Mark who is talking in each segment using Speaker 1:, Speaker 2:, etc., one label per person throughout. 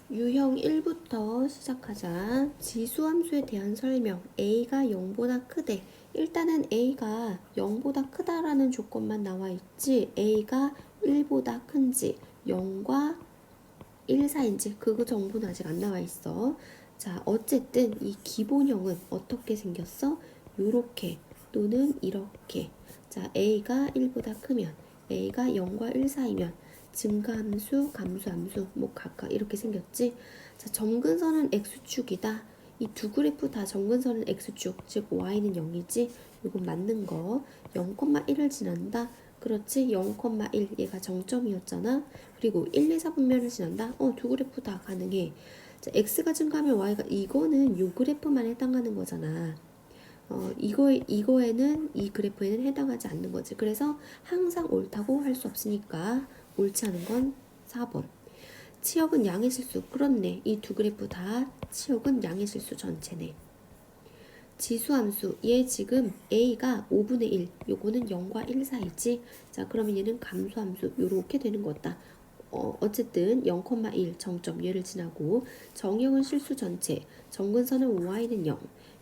Speaker 1: 유형 1부터 시작하자. 지수함수에 대한 설명. a가 0보다 크대. 일단은 a가 0보다 크다라는 조건만 나와 있지. a가 1보다 큰지 0과 1 사이인지 그거 정보는 아직 안 나와 있어. 자, 어쨌든 이 기본형은 어떻게 생겼어? 요렇게 또는 이렇게. 자, a가 1보다 크면 a가 0과 1 사이면 증가함수, 감소함수 뭐 각각 이렇게 생겼지. 자, 점근선은 x축이다. 이 두 그래프 다 점근선은 x축, 즉 y는 0이지. 이건 맞는 거. 0,1을 지난다. 그렇지. 0,1 얘가 정점이었잖아. 그리고 1, 2, 4분면을 지난다. 두 그래프 다 가능해. 자, x가 증가하면 y가 이거는 요 그래프만 해당하는 거잖아. 이거에는 이 그래프에는 해당하지 않는 거지. 그래서 항상 옳다고 할 수 없으니까 옳지 않은 건 4번. 치역은 양의 실수. 그렇네. 이 두 그래프 다 치역은 양의 실수 전체네. 지수함수. 얘 지금 a가 5분의 1. 요거는 0과 1 사이지. 자, 그러면 얘는 감소함수. 요렇게 되는 거다. 어쨌든 0,1 정점 얘를 지나고 정형은 실수 전체. 정근선은 y는 0.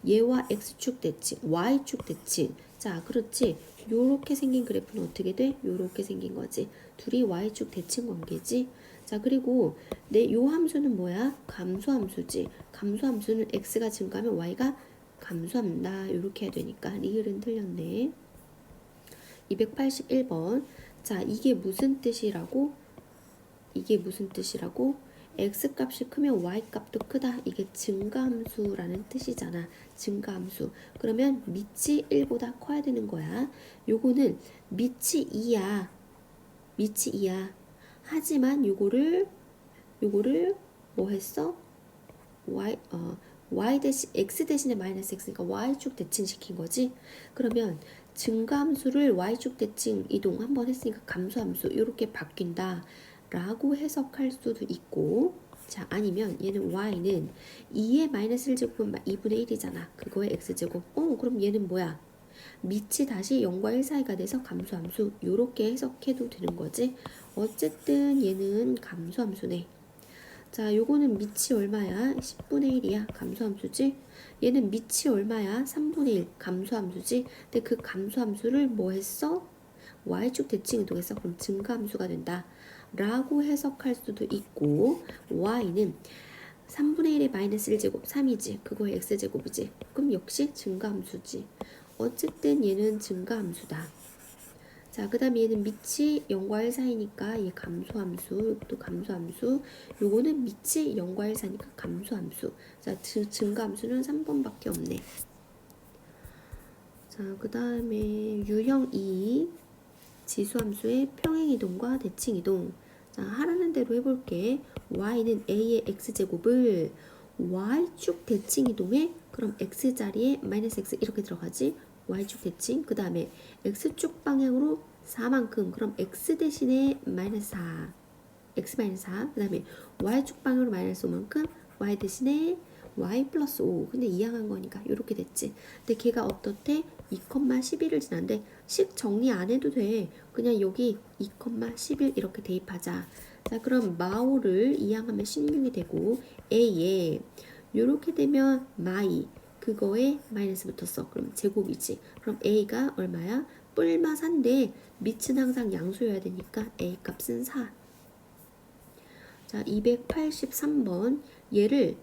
Speaker 1: 얘와 x축 대칭, y축 대칭. 자, 그렇지. 요렇게 생긴 그래프는 어떻게 돼? 요렇게 생긴 거지. 둘이 y축 대칭 관계지. 자, 그리고 내 요 함수는 뭐야? 감소함수지. 감소함수는 x가 증가하면 y가 감소한다. 요렇게 해야 되니까 리을은 틀렸네. 281번. 자, 이게 무슨 뜻이라고? x값이 크면 y값도 크다. 이게 증가함수라는 뜻이잖아. 증가함수. 그러면 밑이 1보다 커야 되는 거야. 요거는 밑이 2야. 하지만 요거를 뭐 했어? y 대신 x 대신에 마이너스 x니까 y축 대칭시킨 거지. 그러면 증가함수를 y축 대칭 이동 한번 했으니까 감소함수 이렇게 바뀐다 라고 해석할 수도 있고, 자, 아니면 얘는 y는 2의 마이너스 1제곱은 2분의 1이잖아. 그거의 x제곱. 그럼 얘는 뭐야? 밑이 다시 0과 1 사이가 돼서 감소함수. 요렇게 해석해도 되는 거지. 어쨌든 얘는 감소함수네. 자, 요거는 밑이 얼마야? 10분의 1이야. 감소함수지. 얘는 밑이 얼마야? 3분의 1. 감소함수지. 근데 그 감소함수를 뭐 했어? y축 대칭 이동해서 그럼 증가함수가 된다 라고 해석할 수도 있고, y는 3분의 1의 마이너스 1제곱 3이지. 그거의 x제곱이지. 그럼 역시 증가함수지. 어쨌든 얘는 증가함수다. 자, 그 다음에 얘는 밑이 0과 1 사이니까 얘 감소함수, 이것도 감소함수. 요거는 밑이 0과 1 사이니까 감소함수. 자, 증가함수는 3번밖에 없네. 자, 그 다음에 유형 2 지수함수의 평행이동과 대칭이동. 자, 하라는 대로 해볼게. y는 a의 x제곱을 y축 대칭이동에 그럼 x자리에 마이너스 x 이렇게 들어가지. y축 대칭. 그 다음에 x축 방향으로 4만큼 그럼 x 대신에 마이너스 4 x 마이너스 4. 그 다음에 y축 방향으로 마이너스 5만큼 y 대신에 y 플러스 5. 근데 이항한 거니까 이렇게 됐지. 근데 걔가 어떻대? 2,11을 지난데 식 정리 안 해도 돼. 그냥 여기 2,11 이렇게 대입하자. 자, 그럼 마오를 이항하면 16이 되고 a에 요렇게 되면 마이 그거에 마이너스 붙었어. 그럼 제곱이지. 그럼 a가 얼마야? 뿔마 4인데 밑은 항상 양수여야 되니까 a 값은 4. 자, 283번. 얘를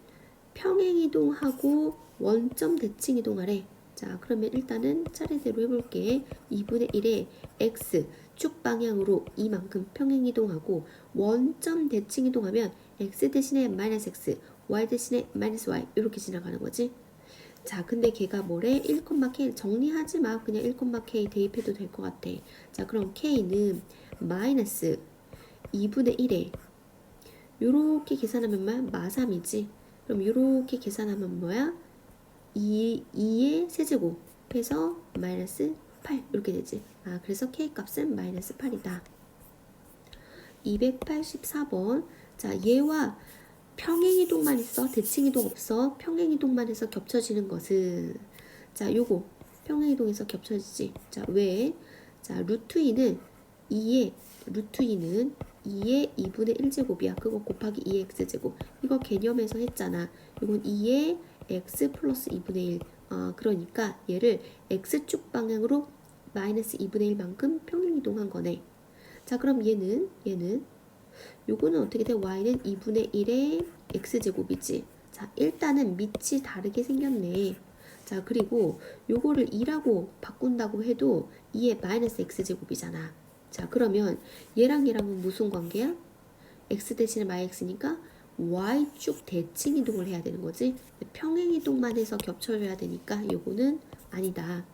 Speaker 1: 평행이동하고 원점 대칭이동하래. 자, 그러면 일단은 차례대로 해볼게. 2분의 1에 x 축 방향으로 이만큼 평행이동하고 원점 대칭이동하면 x 대신에 마이너스 x, y 대신에 마이너스 y 이렇게 지나가는 거지. 자, 근데 걔가 뭐래? 1,k 정리하지 마. 그냥 1,k 대입해도 될 것 같아. 자, 그럼 k는 마이너스 2분의 1에 요렇게 계산하면 뭐야? 마3이지. 그럼 요렇게 계산하면 뭐야? 2의 세제곱해서 마이너스 8 이렇게 되지. 아, 그래서 k값은 마이너스 8이다. 284번. 자, 얘와 평행이동만 있어. 대칭이동 없어. 평행이동만 해서 겹쳐지는 것은, 자, 요거 평행이동에서 겹쳐지지. 자, 왜? 자, 루트 2는 2의 루트 2는 2의 2분의 1제곱이야. 그거 곱하기 2의 x제곱. 이거 개념에서 했잖아. 이건 2의 x 플러스 2분의 1. 그러니까 얘를 x축 방향으로 마이너스 2분의 1만큼 평행이동한 거네. 자, 그럼 얘는 요거는 어떻게 돼? y는 2분의 1의 x제곱이지. 자, 일단은 밑이 다르게 생겼네. 자, 그리고 요거를 2라고 바꾼다고 해도 2의 마이너스 x제곱이잖아. 자, 그러면 얘랑 얘랑은 무슨 관계야? x 대신에 x니까 y축 대칭 이동을 해야 되는 거지. 평행 이동만 해서 겹쳐줘야 되니까 요거는 아니다.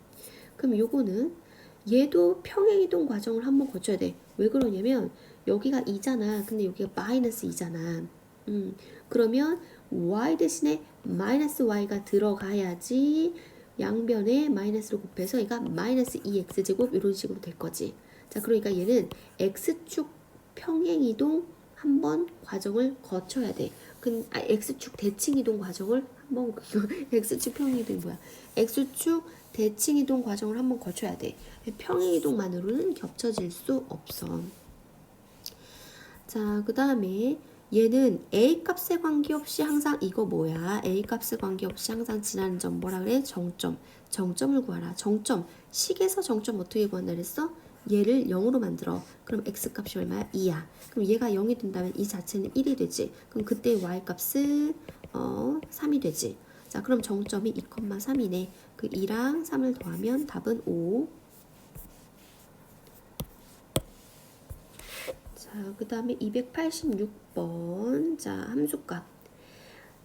Speaker 1: 그럼 요거는 얘도 평행 이동 과정을 한번 거쳐야 돼. 왜 그러냐면 여기가 2잖아. 근데 여기가 마이너스 2잖아. 그러면 y 대신에 마이너스 y가 들어가야지 양변에 마이너스를 곱해서 얘가 마이너스 2x제곱 이런 식으로 될 거지. 자, 그러니까 얘는 x축 평행이동 한번 과정을 거쳐야 돼. x축 대칭이동 과정을 한번 x축 평행이동이 뭐야? x축 대칭이동 과정을 한번 거쳐야 돼. 평행이동만으로는 겹쳐질 수 없어. 자, 그 다음에 얘는 a 값에 관계없이 항상 이거 뭐야? a 값에 관계없이 항상 지나는 점 뭐라 그래? 정점. 정점을 구하라. 정점. 식에서 정점 어떻게 구한다 그랬어? 얘를 0으로 만들어. 그럼 x 값이 얼마야? 2야. 그럼 얘가 0이 된다면 이 자체는 1이 되지. 그럼 그때 y 값은 3이 되지. 자, 그럼 정점이 2,3이네. 그 2랑 3을 더하면 답은 5. 자, 그 다음에 286번. 자, 함수값.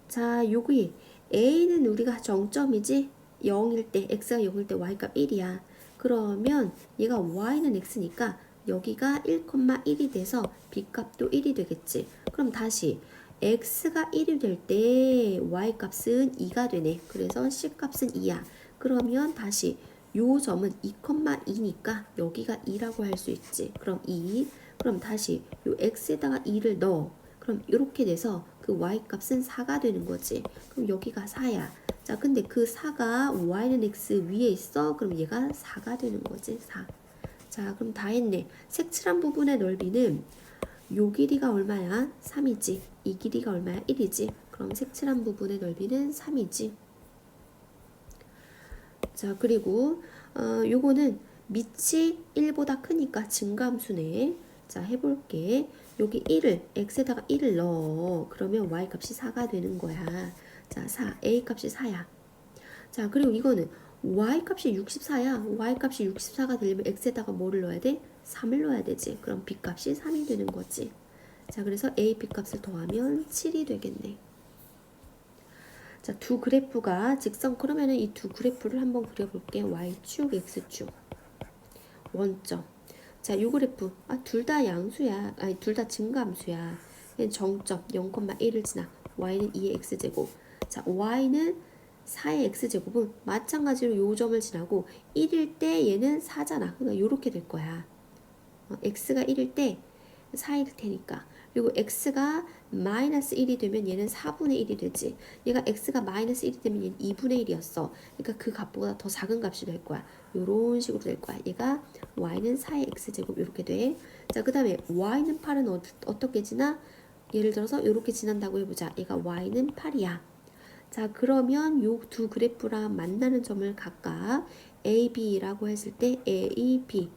Speaker 1: 자, 여기 a는 우리가 정점이지? 0일 때, x가 0일 때 y값 1이야. 그러면 얘가 y는 x니까 여기가 1,1이 돼서 b값도 1이 되겠지. 그럼 다시 x가 1이 될 때 y값은 2가 되네. 그래서 c값은 2야. 그러면 다시 요 점은 2,2니까 여기가 2라고 할 수 있지. 그럼 2. 그럼 다시 요 x에다가 2를 넣어. 그럼 이렇게 돼서 그 y값은 4가 되는 거지. 그럼 여기가 4야. 자, 근데 그 4가 y는 x 위에 있어. 그럼 얘가 4가 되는 거지. 4. 자, 그럼 다 했네. 색칠한 부분의 넓이는 요 길이가 얼마야? 3이지. 이 길이가 얼마야? 1이지. 그럼 색칠한 부분의 넓이는 3이지. 자, 그리고 요거는 밑이 1보다 크니까 증가함수네. 자, 해볼게. 여기 1을 x에다가 1을 넣어. 그러면 y 값이 4가 되는 거야. 자, 4. a 값이 4야. 자, 그리고 이거는 y 값이 64야. y 값이 64가 되려면 x에다가 뭐를 넣어야 돼? 3을 넣어야 되지. 그럼 b 값이 3이 되는 거지. 자, 그래서 a, b 값을 더하면 7이 되겠네. 자, 두 그래프가 직선. 그러면은 이 두 그래프를 한번 그려볼게. y축, x축. 원점. 자, 요 그래프. 둘 다 양수야. 아니, 둘 다 증가함수야. 정점 0,1을 지나. y는 2의 x제곱. 자, y는 4의 x제곱은 마찬가지로 요 점을 지나고 1일 때 얘는 4잖아. 그러니까 요렇게 될 거야. x가 1일 때 4일 테니까. 그리고 x가 마이너스 1이 되면 얘는 4분의 1이 되지. 얘가 x가 마이너스 1이 되면 얘는 2분의 1이었어. 그러니까 그 값보다 더 작은 값이 될 거야. 요런 식으로 될 거야. 얘가 y는 4의 x제곱 이렇게 돼. 자, 그 다음에 y는 8은 어떻게 지나? 예를 들어서 이렇게 지난다고 해보자. 얘가 y는 8이야. 자, 그러면 요 두 그래프랑 만나는 점을 각각 A, B라고 했을 때 A, B,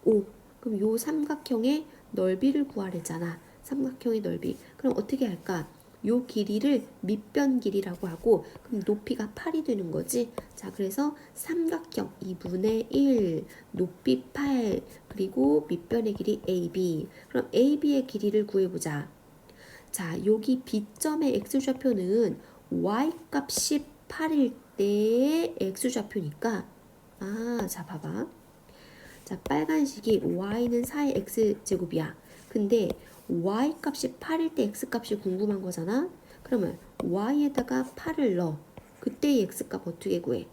Speaker 1: O. 그럼 요 삼각형의 넓이를 구하랬잖아. 삼각형의 넓이. 그럼 어떻게 할까? 요 길이를 밑변 길이라고 하고 그럼 높이가 8이 되는 거지. 자, 그래서 삼각형 2분의 1 높이 8 그리고 밑변의 길이 AB. 그럼 AB의 길이를 구해보자. 자, 여기 B점의 x좌표는 y값이 8일 때의 x좌표니까 자, 봐봐. 자, 빨간식이 y는 4의 x제곱이야. 근데 y값이 8일 때 x값이 궁금한 거잖아. 그러면 y에다가 8을 넣어. 그때의 x값 어떻게 구해?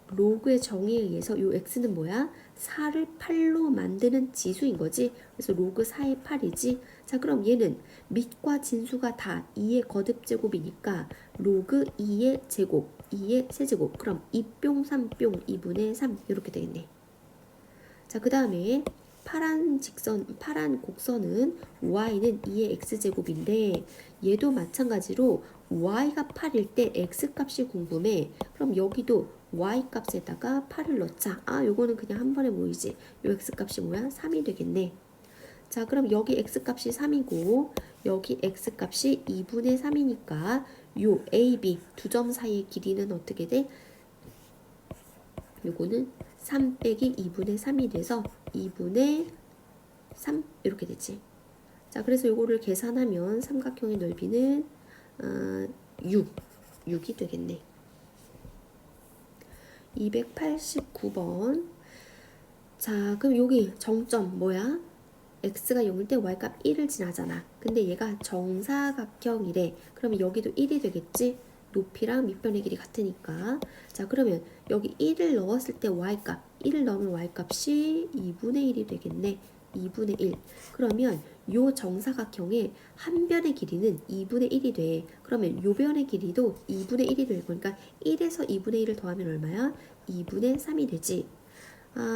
Speaker 1: 로그의 정의에 의해서 요 x는 뭐야? 4를 8로 만드는 지수인 거지. 그래서 로그 4의 8이지. 자, 그럼 얘는 밑과 진수가 다 2의 거듭제곱이니까 로그 2의 제곱, 2의 세제곱. 그럼 2뿅 3뿅 2분의 3 이렇게 되겠네. 자, 그 다음에 파란 곡선은 y는 2의 x제곱인데 얘도 마찬가지로 y가 8일 때 x값이 궁금해. 그럼 여기도 y값에다가 8을 넣자. 요거는 그냥 한 번에 모이지. 요 x값이 뭐야? 3이 되겠네. 자, 그럼 여기 x값이 3이고 여기 x값이 2분의 3이니까 요 a, b 두 점 사이의 길이는 어떻게 돼? 요거는 3 빼기 2분의 3이 돼서 2분의 3 이렇게 되지. 자, 그래서 요거를 계산하면 삼각형의 넓이는 6이 되겠네. 289번. 자, 그럼 여기 정점 뭐야? x가 0일 때 y값 1을 지나잖아. 근데 얘가 정사각형이래. 그러면 여기도 1이 되겠지? 높이랑 밑변의 길이 같으니까. 자, 그러면 여기 1을 넣었을 때 y값, 1을 넣으면 y값이 2분의 1이 되겠네. 2분의 1. 그러면 요 정사각형의 한 변의 길이는 2분의 1이 돼. 그러면 요 변의 길이도 2분의 1이 될 거니까 1에서 2분의 1을 더하면 얼마야? 2분의 3이 되지.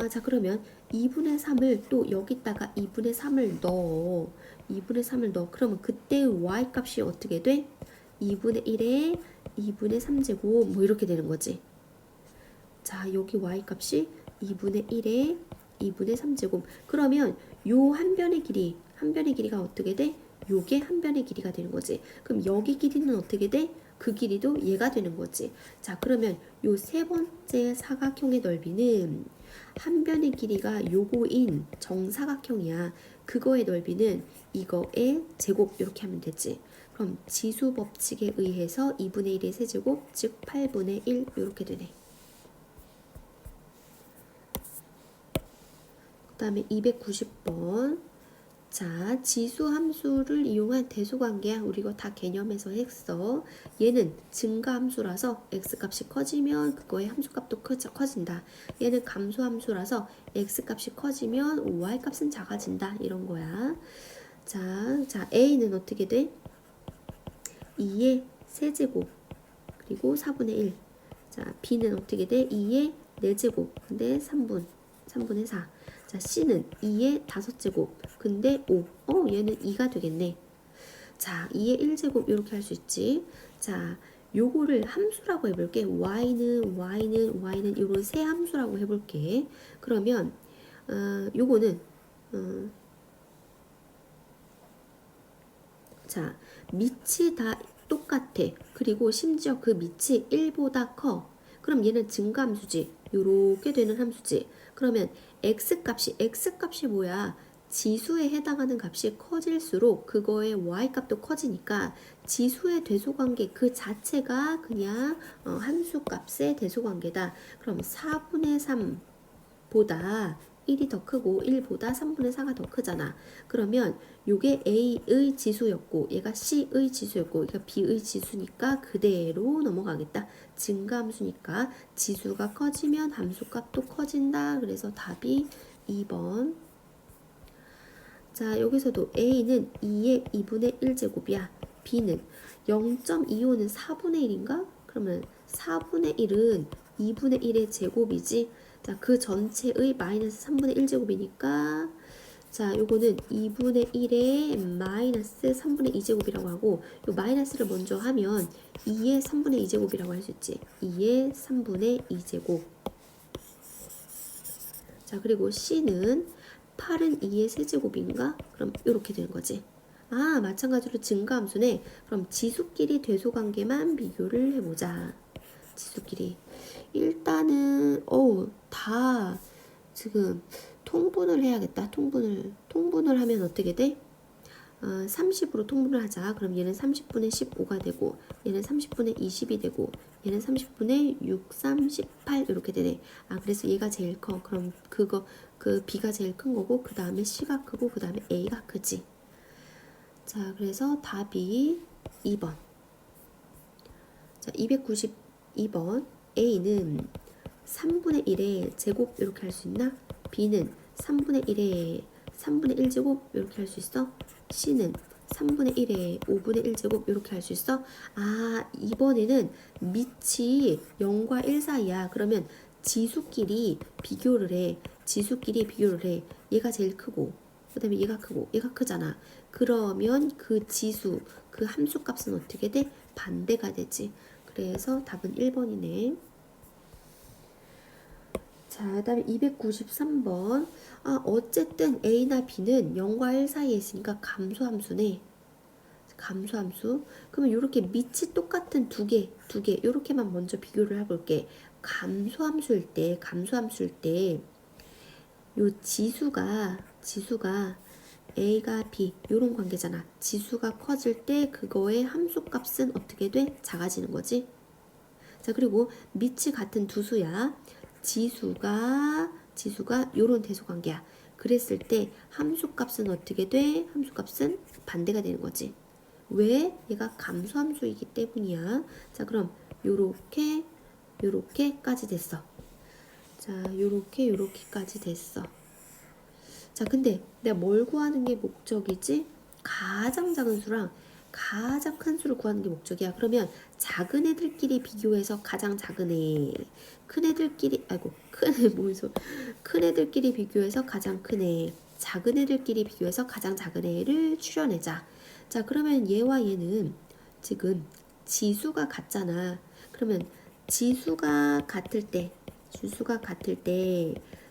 Speaker 1: 자, 그러면 2분의 3을 또 여기다가 2분의 3을 넣어. 2분의 3을 넣어. 그러면 그때 y값이 어떻게 돼? 2분의 1에 2분의 3제곱 뭐 이렇게 되는 거지. 자, 여기 y값이 2분의 1에 2분의 3제곱. 그러면 요 한 변의 길이가 어떻게 돼? 요게 한 변의 길이가 되는 거지. 그럼 여기 길이는 어떻게 돼? 그 길이도 얘가 되는 거지. 자, 그러면 요 세 번째 사각형의 넓이는 한 변의 길이가 요거인 정사각형이야. 그거의 넓이는 이거의 제곱 이렇게 하면 되지. 그럼 지수 법칙에 의해서 2분의 1의 세제곱 즉 8분의 1 이렇게 되네. 그 다음에 290번. 자, 지수 함수를 이용한 대소관계야. 우리 이거 다 개념에서 했어. 얘는 증가 함수라서 x값이 커지면 그거의 함수값도 커진다. 얘는 감소 함수라서 x값이 커지면 y값은 작아진다. 이런 거야. 자, a는 어떻게 돼? 2의 세제곱 그리고 4분의 1. 자, b는 어떻게 돼? 2의 4제곱 근데 3분의 4. 자, C는 2의 5제곱 근데 5. 얘는 2가 되겠네. 자, 2의 1제곱 이렇게 할 수 있지. 자, 요거를 함수라고 해볼게. y는 요런 세 함수라고 해볼게. 그러면 요거는 자, 밑이 다 똑같아. 그리고 심지어 그 밑이 1보다 커. 그럼 얘는 증가함수지. 요렇게 되는 함수지. 그러면 x값이 뭐야? 지수에 해당하는 값이 커질수록 그거의 y값도 커지니까 지수의 대소관계 그 자체가 그냥 함수값의 대소관계다. 그럼 4분의 3보다 1이 더 크고 1보다 3분의 4가 더 크잖아. 그러면 요게 A의 지수였고 얘가 C의 지수였고 얘가 B의 지수니까 그대로 넘어가겠다. 증가함수니까 지수가 커지면 함수값도 커진다. 그래서 답이 2번. 자, 여기서도 A는 2의 2분의 1제곱이야. B는 0.25는 4분의 1인가? 그러면 4분의 1은 2분의 1의 제곱이지. 자, 그 전체의 마이너스 3분의 1제곱이니까 자, 요거는 2분의 1에 마이너스 3분의 2제곱이라고 하고 요 마이너스를 먼저 하면 2의 3분의 2제곱이라고 할 수 있지. 2의 3분의 2제곱. 자, 그리고 C는 8은 2의 세제곱인가? 그럼 이렇게 되는 거지. 마찬가지로 증가함수네. 그럼 지수끼리 대소관계만 비교를 해보자. 지수끼리. 일단은 다 지금 통분을 해야겠다. 통분을 하면 어떻게 돼? 30으로 통분을 하자. 그럼 얘는 30분의 15가 되고 얘는 30분의 20이 되고 얘는 30분의 6, 3, 18 이렇게 되네. 그래서 얘가 제일 커. 그럼 그 B가 제일 큰 거고 그 다음에 C가 크고 그 다음에 A가 크지. 자, 그래서 답이 2번. 자, 292번. A는 3분의 1의 제곱 이렇게 할 수 있나? B는 3분의 1의 3분의 1제곱 이렇게 할 수 있어? C는 3분의 1에 5분의 1제곱 이렇게 할 수 있어? 이번에는 밑이 0과 1 사이야. 그러면 지수끼리 비교를 해. 지수끼리 비교를 해. 얘가 제일 크고 그 다음에 얘가 크고 얘가 크잖아. 그러면 그 지수, 그 함수값은 어떻게 돼? 반대가 되지. 그래서 답은 1번이네. 자, 그 다음에 293번. 아, 어쨌든 A나 B는 0과 1 사이에 있으니까 감소함수네. 감소함수. 그러면 이렇게 밑이 똑같은 두 개, 이렇게만 먼저 비교를 해볼게. 감소함수일 때, 요 지수가 A가 B, 요런 관계잖아. 지수가 커질 때 그거의 함수값은 어떻게 돼? 작아지는 거지. 자, 그리고 밑이 같은 두 수야. 지수가 요런 대소관계야. 그랬을 때 함수값은 어떻게 돼? 함수값은 반대가 되는 거지. 왜? 얘가 감소함수이기 때문이야. 자, 그럼 요렇게까지 됐어. 자, 요렇게까지 됐어. 자, 근데 내가 뭘 구하는 게 목적이지? 가장 작은 수랑 가장 큰 수를 구하는 게 목적이야. 그러면 작은 애들끼리 비교해서 가장 작은 애, 큰 애들끼리, 큰 애들끼리 비교해서 가장 큰 애, 작은 애들끼리 비교해서 가장 작은 애를 추려내자. 자, 그러면 얘와 얘는 지금 지수가 같잖아. 그러면 지수가 같을 때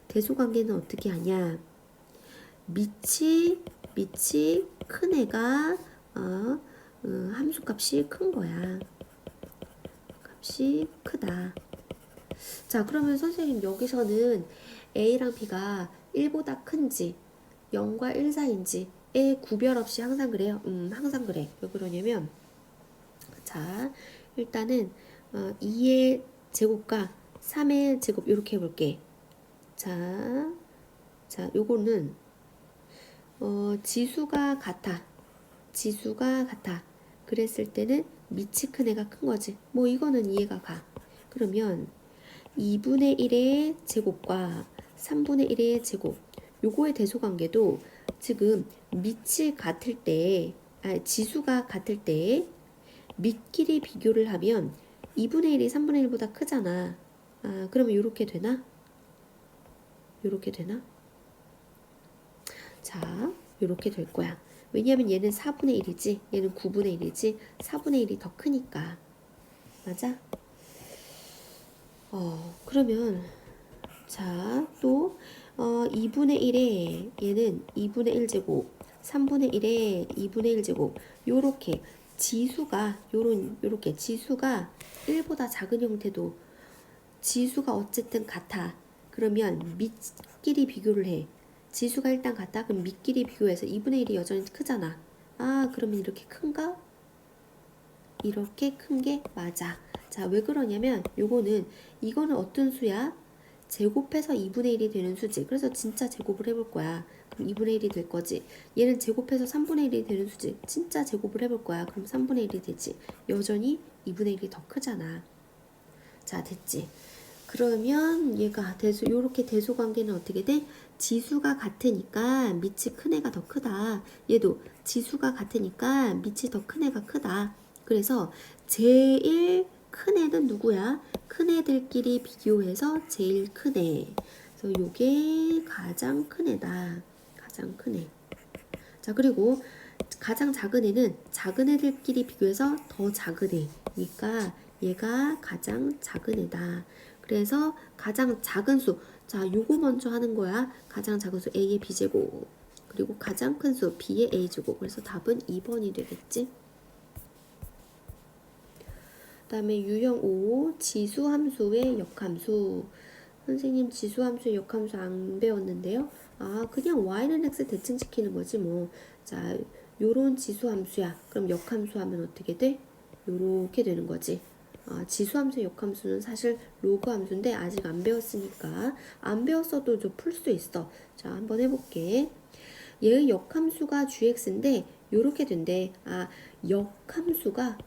Speaker 1: 대소관계는 어떻게 하냐? 밑이 큰 애가 함수값이 큰 거야. 값이 크다. 자, 그러면 선생님 여기서는 A랑 B가 1보다 큰지 0과 1 사이인지에 구별 없이 항상 그래요. 항상 그래. 왜 그러냐면 자, 일단은 2의 제곱과 3의 제곱 이렇게 해볼게. 자, 요거는 지수가 같아. 그랬을 때는 밑이 큰 애가 큰 거지. 뭐 이거는 이해가 가. 그러면 2분의 1의 제곱과 3분의 1의 제곱. 요거의 대소관계도 지금 밑이 같을 때, 지수가 같을 때 밑끼리 비교를 하면 2분의 1이 3분의 1보다 크잖아. 그러면 요렇게 되나? 자, 요렇게 될 거야. 왜냐면 얘는 4분의 1이지, 얘는 9분의 1이지, 4분의 1이 더 크니까. 맞아? 그러면, 자, 또, 2분의 1에 얘는 2분의 1제곱, 3분의 1에 2분의 1제곱, 요렇게 요렇게 지수가 1보다 작은 형태도 지수가 어쨌든 같아. 그러면 밑끼리 비교를 해. 지수가 일단 같다? 그럼 밑끼리 비교해서 2분의 1이 여전히 크잖아. 그러면 이렇게 큰가? 이렇게 큰 게 맞아. 자, 왜 그러냐면 이거는 어떤 수야? 제곱해서 2분의 1이 되는 수지. 그래서 진짜 제곱을 해볼 거야. 그럼 2분의 1이 될 거지. 얘는 제곱해서 3분의 1이 되는 수지. 진짜 제곱을 해볼 거야. 그럼 3분의 1이 되지. 여전히 2분의 1이 더 크잖아. 자, 됐지. 그러면 얘가 요렇게 대소관계는 어떻게 돼? 지수가 같으니까 밑이 큰 애가 더 크다. 얘도 지수가 같으니까 밑이 더 큰 애가 크다. 그래서 제일 큰 애는 누구야? 큰 애들끼리 비교해서 제일 큰 애. 그래서 요게 가장 큰 애다. 가장 큰 애. 자, 그리고 가장 작은 애는 작은 애들끼리 비교해서 더 작은 애니까 얘가 가장 작은 애다. 그래서 가장 작은 수, 자, 요거 먼저 하는 거야. 가장 작은 수 A의 B제곱, 그리고 가장 큰 수 B의 A제곱. 그래서 답은 2번이 되겠지. 그 다음에 유형 5, 지수함수의 역함수. 선생님 지수함수의 역함수 안 배웠는데요. 그냥 y는 x 대칭시키는 거지 뭐. 자, 요런 지수함수야. 그럼 역함수 하면 어떻게 돼? 요렇게 되는 거지. 지수함수의 역함수는 사실 로그 함수인데 아직 안 배웠으니까 안 배웠어도 좀 풀 수 있어. 자, 한번 해볼게. 얘의 역함수가 gx인데 요렇게 된대. 역함수가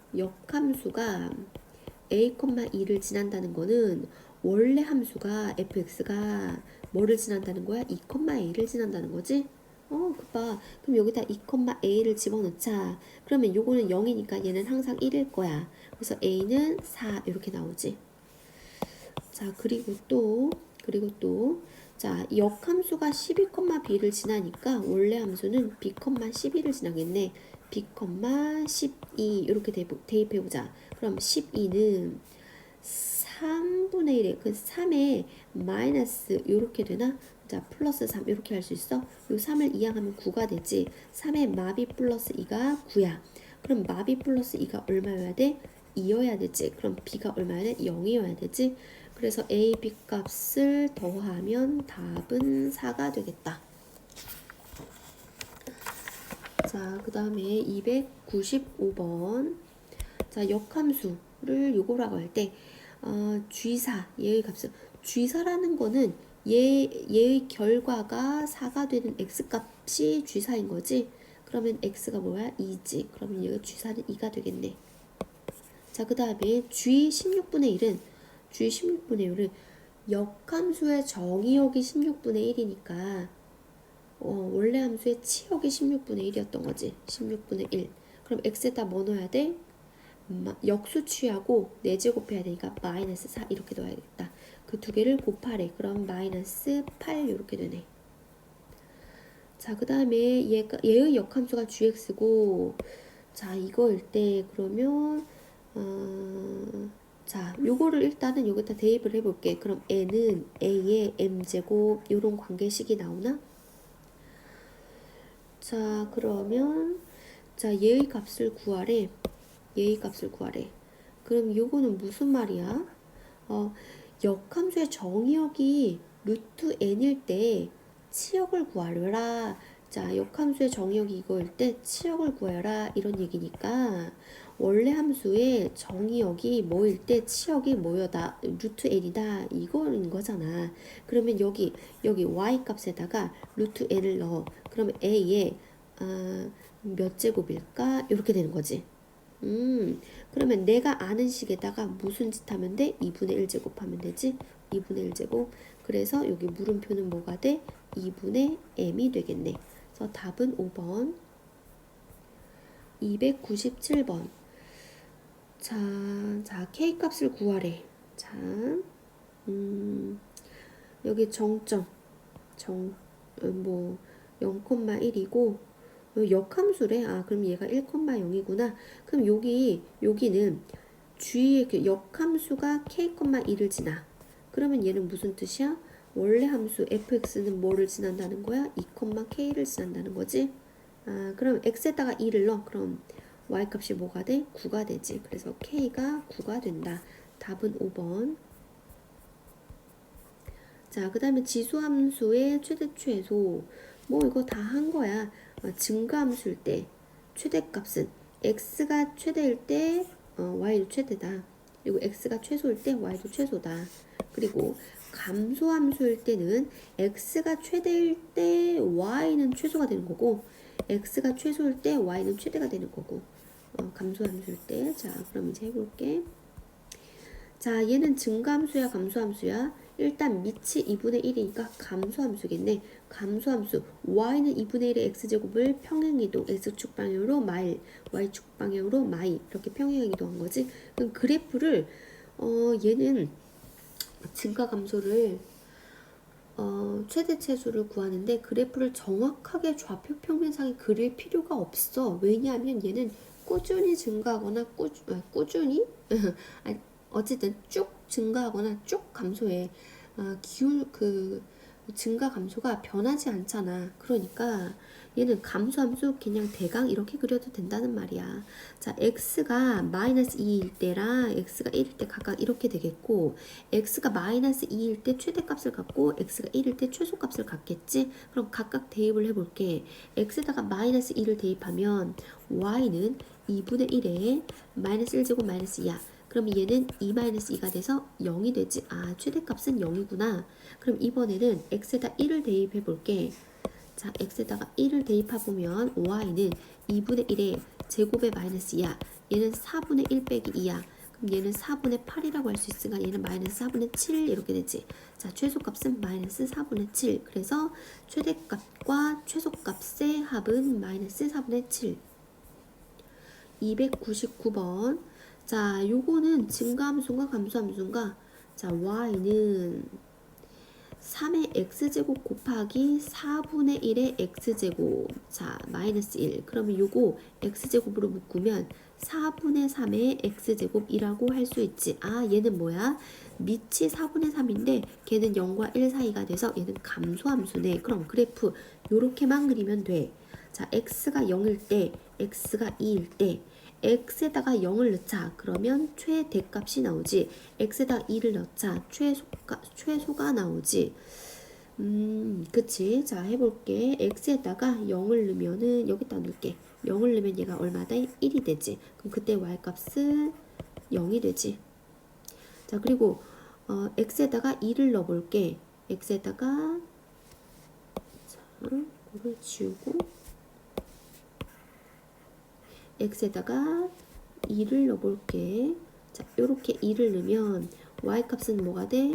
Speaker 1: a, 2를 지난다는 거는 원래 함수가 fx가 뭐를 지난다는 거야? 2,a를 지난다는 거지? 그봐. 그럼 여기다 2,a를 집어넣자. 그러면 요거는 0이니까 얘는 항상 1일 거야. 그래서 a는 4 이렇게 나오지. 자, 그리고 또, 자, 역함수가 12,b를 지나니까 원래 함수는 b, 12를 지나겠네. b, 12 이렇게 대입해보자. 그럼 12는 3분의 1에 그 3에 마이너스 이렇게 되나? 자, 플러스 3 이렇게 할 수 있어? 요 3을 이항하면 9가 되지. 3에 마비 플러스 2가 9야. 그럼 마비 플러스 2가 얼마여야 돼? 2여야 되지. 그럼 b가 얼마여야 돼? 0이어야 되지. 그래서 a, b 값을 더하면 답은 4가 되겠다. 자, 그 다음에 295번. 자, 역함수를 요거라고 할 때, 쥐사, 얘의 값을, 쥐사라는 거는 얘의 결과가 4가 되는 x값이 쥐사인 거지. 그러면 x가 뭐야? 2지. 그러면 얘가 쥐사는 2가 되겠네. 자, 그 다음에 g 16분의 1은 g 16분의 1은 역함수의 정의역이 16분의 1이니까 원래 함수의 치역이 16분의 1이었던 거지. 16분의 1. 그럼 x에다 뭐 넣어야 돼? 역수 취하고 4제곱 해야 되니까 마이너스 4 이렇게 넣어야겠다. 그 두 개를 곱하래. 그럼 마이너스 8 이렇게 되네. 자, 그 다음에 얘의 역함수가 gx고, 자, 이거일 때 그러면 자, 요거를 일단은 여기다 대입을 해볼게. 그럼 n은 a의 m제곱 요런 관계식이 나오나? 자, 그러면 자, 얘의 값을 구하래. 그럼 요거는 무슨 말이야? 역함수의 정의역이 루트 n일 때 치역을 구하려라. 자, 역함수의 정의역이 이거일 때 치역을 구하라. 이런 얘기니까 원래 함수의 정의역이 뭐일 때 치역이 뭐여다? 루트 n이다. 이거인 거잖아. 그러면 여기 y 값에다가 루트 n을 넣어. 그러면 a에 몇 제곱일까? 이렇게 되는 거지. 그러면 내가 아는 식에다가 무슨 짓 하면 돼? 2분의 1제곱 하면 되지? 2분의 1제곱. 그래서 여기 물음표는 뭐가 돼? 2분의 m이 되겠네. 그래서 답은 5번. 297번. 자, k 값을 구하래. 자, 여기 정점. 0,1이고, 역함수래. 그럼 얘가 1,0이구나. 그럼 여기는 g의 그 역함수가 k,2를 지나. 그러면 얘는 무슨 뜻이야? 원래 함수 fx는 뭐를 지난다는 거야? 2,k를 지난다는 거지. 그럼 x에다가 2를 넣어. 그럼 y 값이 뭐가 돼? 9가 되지. 그래서 k가 9가 된다. 답은 5번. 자, 그 다음에 지수함수의 최대 최소. 뭐 이거 다 한 거야. 증가함수일 때 최대값은 x가 최대일 때 y도 최대다. 그리고 x가 최소일 때 y도 최소다. 그리고 감소함수일 때는 x가 최대일 때 y는 최소가 되는 거고, x가 최소일 때 y는 최대가 되는 거고. 감소함수일 때. 자, 그럼 이제 해볼게. 자, 얘는 증가함수야, 감소함수야? 일단 밑이 2분의 1이니까 감소함수겠네. 감소함수 y는 2분의 1의 x제곱을 평행이동 x축 방향으로 마일, y축 방향으로 마이 이렇게 평행이동한 거지. 그럼 그래프를 얘는 증가 감소를 최대 최소를 구하는데 그래프를 정확하게 좌표 평면상에 그릴 필요가 없어. 왜냐하면 얘는 꾸준히 증가하거나 꾸준히 아니, 어쨌든 쭉 증가하거나 쭉 감소해. 증가 감소가 변하지 않잖아. 그러니까 얘는 감소함수 그냥 대강 이렇게 그려도 된다는 말이야. 자, x가 마이너스 2일 때랑 x가 1일 때 각각 이렇게 되겠고, x가 마이너스 2일 때 최대값을 갖고 x가 1일 때 최소값을 갖겠지. 그럼 각각 대입을 해볼게. x에다가 마이너스 2를 대입하면 y는 2분의 1에 마이너스 1제곱 마이너스 2야. 그럼 얘는 2-2가 돼서 0이 되지. 최대값은 0이구나. 그럼 이번에는 x에다 1을 대입해 볼게. 자, x에다가 1을 대입해보면 y는 2분의 1에 제곱의 마이너스 2야. 얘는 4분의 1 빼기 2야. 그럼 얘는 4분의 8이라고 할 수 있으니까 얘는 마이너스 4분의 7 이렇게 되지. 자, 최소값은 마이너스 4분의 7. 그래서 최대값과 최소값의 합은 마이너스 4분의 7. 299번. 자, 요거는 증가함수인가 감소함수인가? 자, y는 3의 x제곱 곱하기 4분의 1의 x제곱. 자, 마이너스 1. 그러면 요거 x제곱으로 묶으면 4분의 3의 x제곱이라고 할 수 있지. 아, 얘는 뭐야? 밑이 4분의 3인데 걔는 0과 1 사이가 돼서 얘는 감소함수네. 그럼 그래프 요렇게만 그리면 돼. 자, x가 0일 때, x가 2일 때 x에다가 0을 넣자. 그러면 최대값이 나오지. x에다가 2를 넣자. 최소가 나오지. 그치. 자, 해볼게. x에다가 0을 넣으면은 여기다 넣을게. 0을 넣으면 얘가 얼마다? 1이 되지. 그럼 그때 y 값은 0이 되지. 자, 그리고 x에다가 2를 넣어볼게. x에다가 자, 이걸 지우고 x에다가 2를 넣어볼게. 자, 요렇게 2를 넣으면 y값은 뭐가 돼?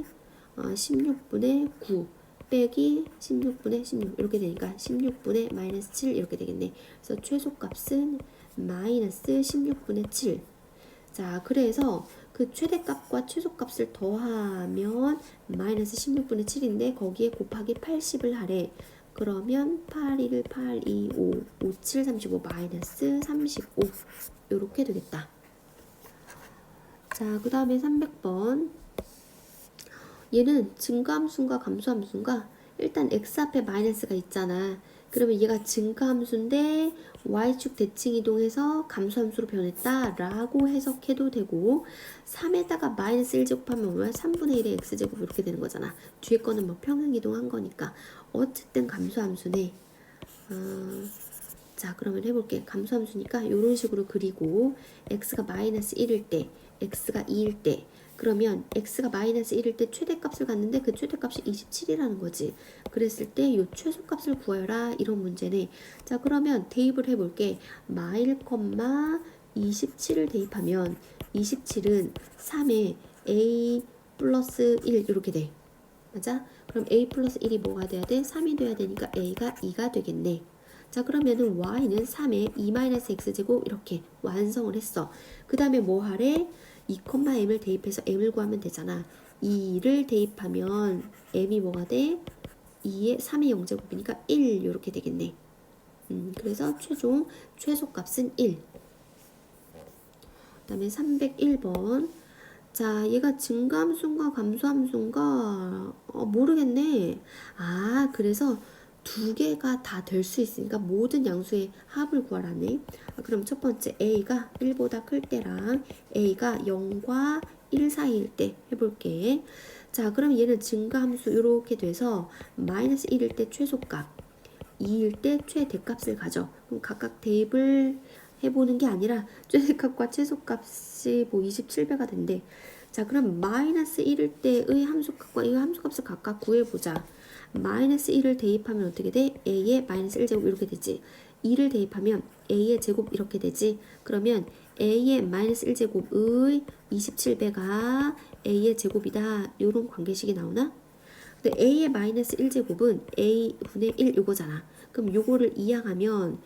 Speaker 1: 16분의 9 빼기 16분의 16 이렇게 되니까 16분의 마이너스 7 이렇게 되겠네. 그래서 최소값은 마이너스 16분의 7. 자, 그래서 그 최대값과 최소값을 더하면 마이너스 16분의 7인데 거기에 곱하기 80을 하래. 그러면 8, 1, 8, 2, 5, 5, 7, 35 마이너스 35 이렇게 되겠다. 자, 그 다음에 300번. 얘는 증가함수인가 감소함수인가? 일단 x 앞에 마이너스가 있잖아. 그러면 얘가 증가함수인데 y축 대칭 이동해서 감소함수로 변했다 라고 해석해도 되고 3에다가 마이너스 1 제곱하면 뭐야? 3분의 1의 x제곱 이렇게 되는 거잖아. 뒤에 거는 뭐 평행 이동한 거니까 어쨌든 감소함수네. 자, 그러면 해볼게. 감소함수니까 이런 식으로 그리고 x가 마이너스 1일 때 x가 2일 때 그러면 x가 마이너스 1일 때 최대값을 갔는데 그 최대값이 27이라는 거지. 그랬을 때 이 최소값을 구하라 이런 문제네. 자, 그러면 대입을 해볼게. 마일, 27을 대입하면 27은 3에 a 플러스 1 이렇게 돼. 맞아? 그럼 a 플러스 1이 뭐가 돼야 돼? 3이 돼야 되니까 a가 2가 되겠네. 자, 그러면은 y는 3에 2-x제곱 이렇게 완성을 했어. 그 다음에 뭐 하래? 2,m을 대입해서 m을 구하면 되잖아. 2를 대입하면 m이 뭐가 돼? 2에 3의 0제곱이니까 1 이렇게 되겠네. 그래서 최소값은 1. 그 다음에 301번. 자, 얘가 증가함수인가 감소함수인가 모르겠네. 아, 그래서 두 개가 다 될 수 있으니까 모든 양수의 합을 구하라네. 그럼 첫 번째 a가 1보다 클 때랑 a가 0과 1 사이일 때 해볼게. 자, 그럼 얘는 증가함수 이렇게 돼서 마이너스 1일 때 최소값, 2일 때 최대값을 가져. 그럼 각각 대입을 해보는 게 아니라 최대값과 최소값이 뭐 27배가 된대. 자, 그럼 마이너스 1일 때의 함수값과 이 함수값을 각각 구해보자. 마이너스 1을 대입하면 어떻게 돼? a의 마이너스 1제곱 이렇게 되지. 2를 대입하면 a의 제곱 이렇게 되지. 그러면 a의 마이너스 1제곱의 27배가 a의 제곱이다. 이런 관계식이 나오나? 근데 a의 마이너스 1제곱은 a분의 1 이거잖아. 그럼 요거를 이항하면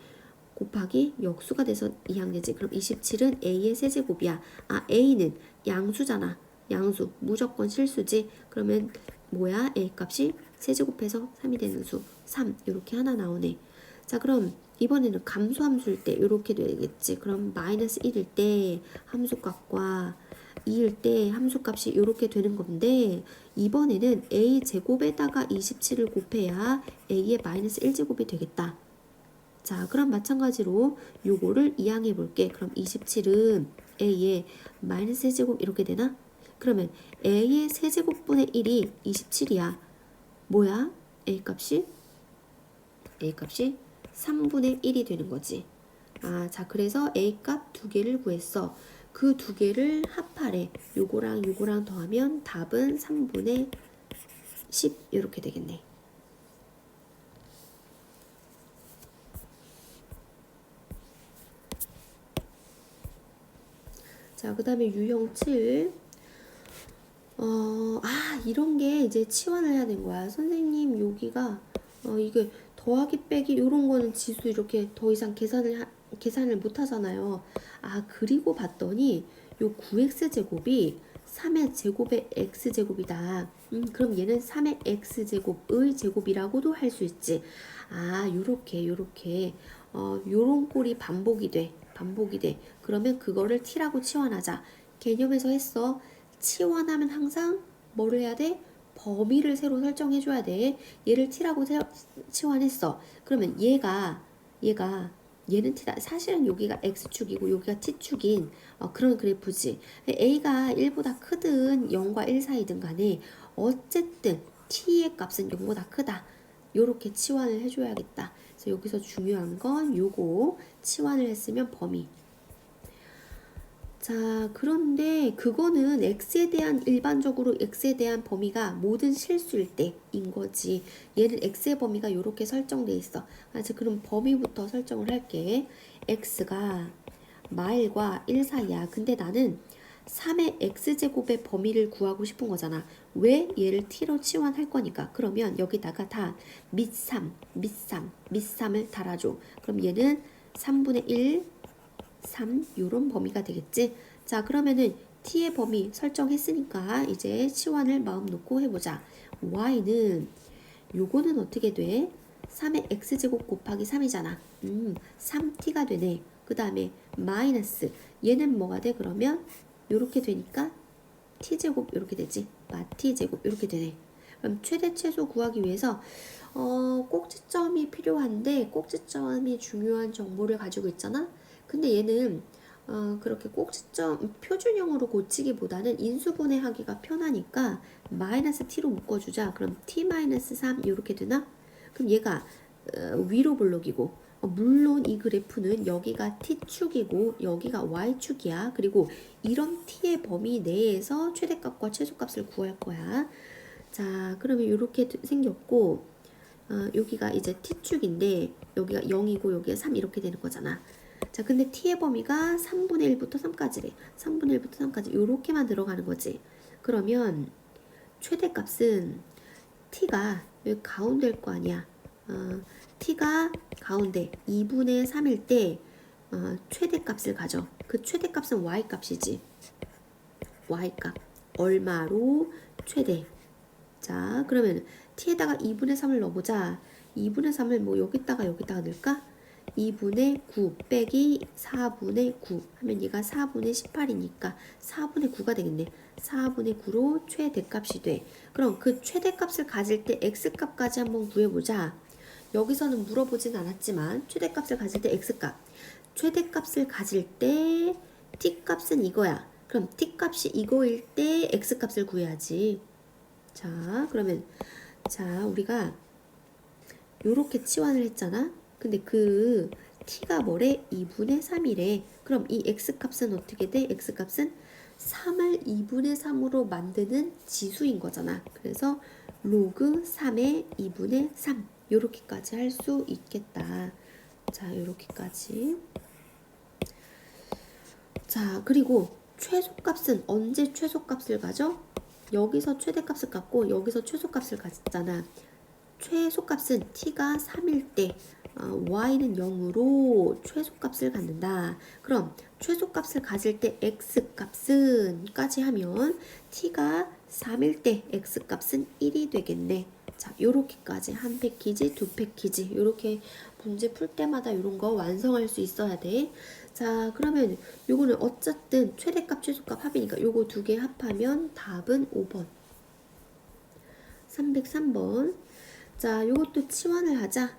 Speaker 1: 곱하기 역수가 돼서 이항되지. 그럼 27은 a의 세제곱이야. 아, a는 양수잖아. 양수 무조건 실수지. 그러면 뭐야? a 값이 세제곱해서 3이 되는 수 3 이렇게 하나 나오네. 자, 그럼 이번에는 감소함수일 때 이렇게 되겠지. 그럼 마이너스 1일 때 함수값과 2일 때 함수값이 이렇게 되는 건데 이번에는 a 제곱에다가 27을 곱해야 a의 마이너스 1제곱이 되겠다. 자, 그럼 마찬가지로 요거를 이항해 볼게. 그럼 27은 a의 마이너스 세제곱 이렇게 되나? 그러면 a의 세제곱분의 1이 27이야. 뭐야? a 값이 3분의 1이 되는 거지. 아, 자, 그래서 a 값 두 개를 구했어. 그 두 개를 합하래. 요거랑 요거랑 더하면 답은 3분의 10 이렇게 되겠네. 자, 그 다음에 유형 7. 이런 게 이제 치환을 해야 되는 거야. 선생님, 여기가, 이게 더하기 빼기, 이런 거는 지수 이렇게 더 이상 계산을 못 하잖아요. 아, 그리고 봤더니, 요 9x제곱이 3의 제곱의 x제곱이다. 그럼 얘는 3의 x제곱의 제곱이라고도 할 수 있지. 아, 요렇게. 요런 꼴이 반복이 돼. 그러면 그거를 t라고 치환하자. 개념에서 했어. 치환하면 항상 뭐를 해야 돼? 범위를 새로 설정해줘야 돼. 얘를 t라고 치환했어. 그러면 얘는 t다. 사실은 여기가 x축이고 여기가 t축인 그런 그래프지. a가 1보다 크든 0과 1 사이든 간에 어쨌든 t의 값은 0보다 크다. 요렇게 치환을 해줘야겠다. 그래서 여기서 중요한 건 요거 치환을 했으면 범위. 자, 그런데 그거는 일반적으로 x에 대한 범위가 모든 실수일 때인 거지. 얘는 x의 범위가 이렇게 설정돼 있어. 그럼 범위부터 설정을 할게. x가 마일과 1 사이야. 근데 나는 3의 x제곱의 범위를 구하고 싶은 거잖아. 왜? 얘를 t로 치환할 거니까. 그러면 여기다가 다 밑3을 달아줘. 그럼 얘는 3분의 1, 3 요런 범위가 되겠지. 자, 그러면은 t의 범위 설정했으니까 이제 치환을 마음 놓고 해보자. y는 요거는 어떻게 돼? 3의 x제곱 곱하기 3이잖아. 3t가 되네. 그 다음에 마이너스 얘는 뭐가 돼? 그러면 요렇게 되니까 t제곱 요렇게 되지. t제곱 요렇게 되네. 그럼 최대 최소 구하기 위해서 꼭지점이 필요한데 꼭지점이 중요한 정보를 가지고 있잖아. 근데 얘는 그렇게 꼭지점 표준형으로 고치기보다는 인수분해하기가 편하니까 마이너스 t로 묶어주자. 그럼 t 마이너스 3 이렇게 되나? 그럼 얘가 위로 블록이고 물론 이 그래프는 여기가 t축이고 여기가 y축이야. 그리고 이런 t의 범위 내에서 최대값과 최소값을 구할 거야. 자, 그러면 이렇게 생겼고 여기가 이제 t축인데 여기가 0이고 여기가 3 이렇게 되는 거잖아. 자, 근데 t의 범위가 3분의 1부터 3까지래. 3분의 1부터 3까지 요렇게만 들어가는 거지. 그러면 최대값은 t가 여기 가운데일 거 아니야. t가 가운데 2분의 3일 때 최대값을 가져. 그 최대값은 y값이지. y값. 얼마로 최대. 자, 그러면 t에다가 2분의 3을 넣어보자. 2분의 3을 뭐 여기다가 넣을까? 2분의 9 빼기 4분의 9 하면 얘가 4분의 18이니까 4분의 9가 되겠네. 4분의 9로 최대값이 돼. 그럼 그 최대값을 가질 때 x값까지 한번 구해보자. 여기서는 물어보진 않았지만 최대값을 가질 때 x값. 최대값을 가질 때 t값은 이거야. 그럼 t값이 이거일 때 x값을 구해야지. 자, 그러면 우리가 요렇게 치환을 했잖아. 근데 그 t가 뭐래? 2분의 3이래. 그럼 이 x값은 어떻게 돼? x값은 3을 2분의 3으로 만드는 지수인 거잖아. 그래서 로그 3의 2분의 3 요렇게까지 할 수 있겠다. 자, 요렇게까지. 자, 그리고 최소값은 언제 최소값을 가져? 여기서 최대값을 갖고 여기서 최소값을 가졌잖아. 최소값은 t가 3일 때 y는 0으로 최소값을 갖는다. 그럼 최소값을 가질 때 x값은 까지 하면 t가 3일 때 x값은 1이 되겠네. 자, 요렇게까지 한 패키지, 두 패키지 요렇게 문제 풀 때마다 요런 거 완성할 수 있어야 돼. 자, 그러면 요거는 어쨌든 최대값, 최소값 합이니까 요거 두 개 합하면 답은 5번. 303번. 자, 요것도 치환을 하자.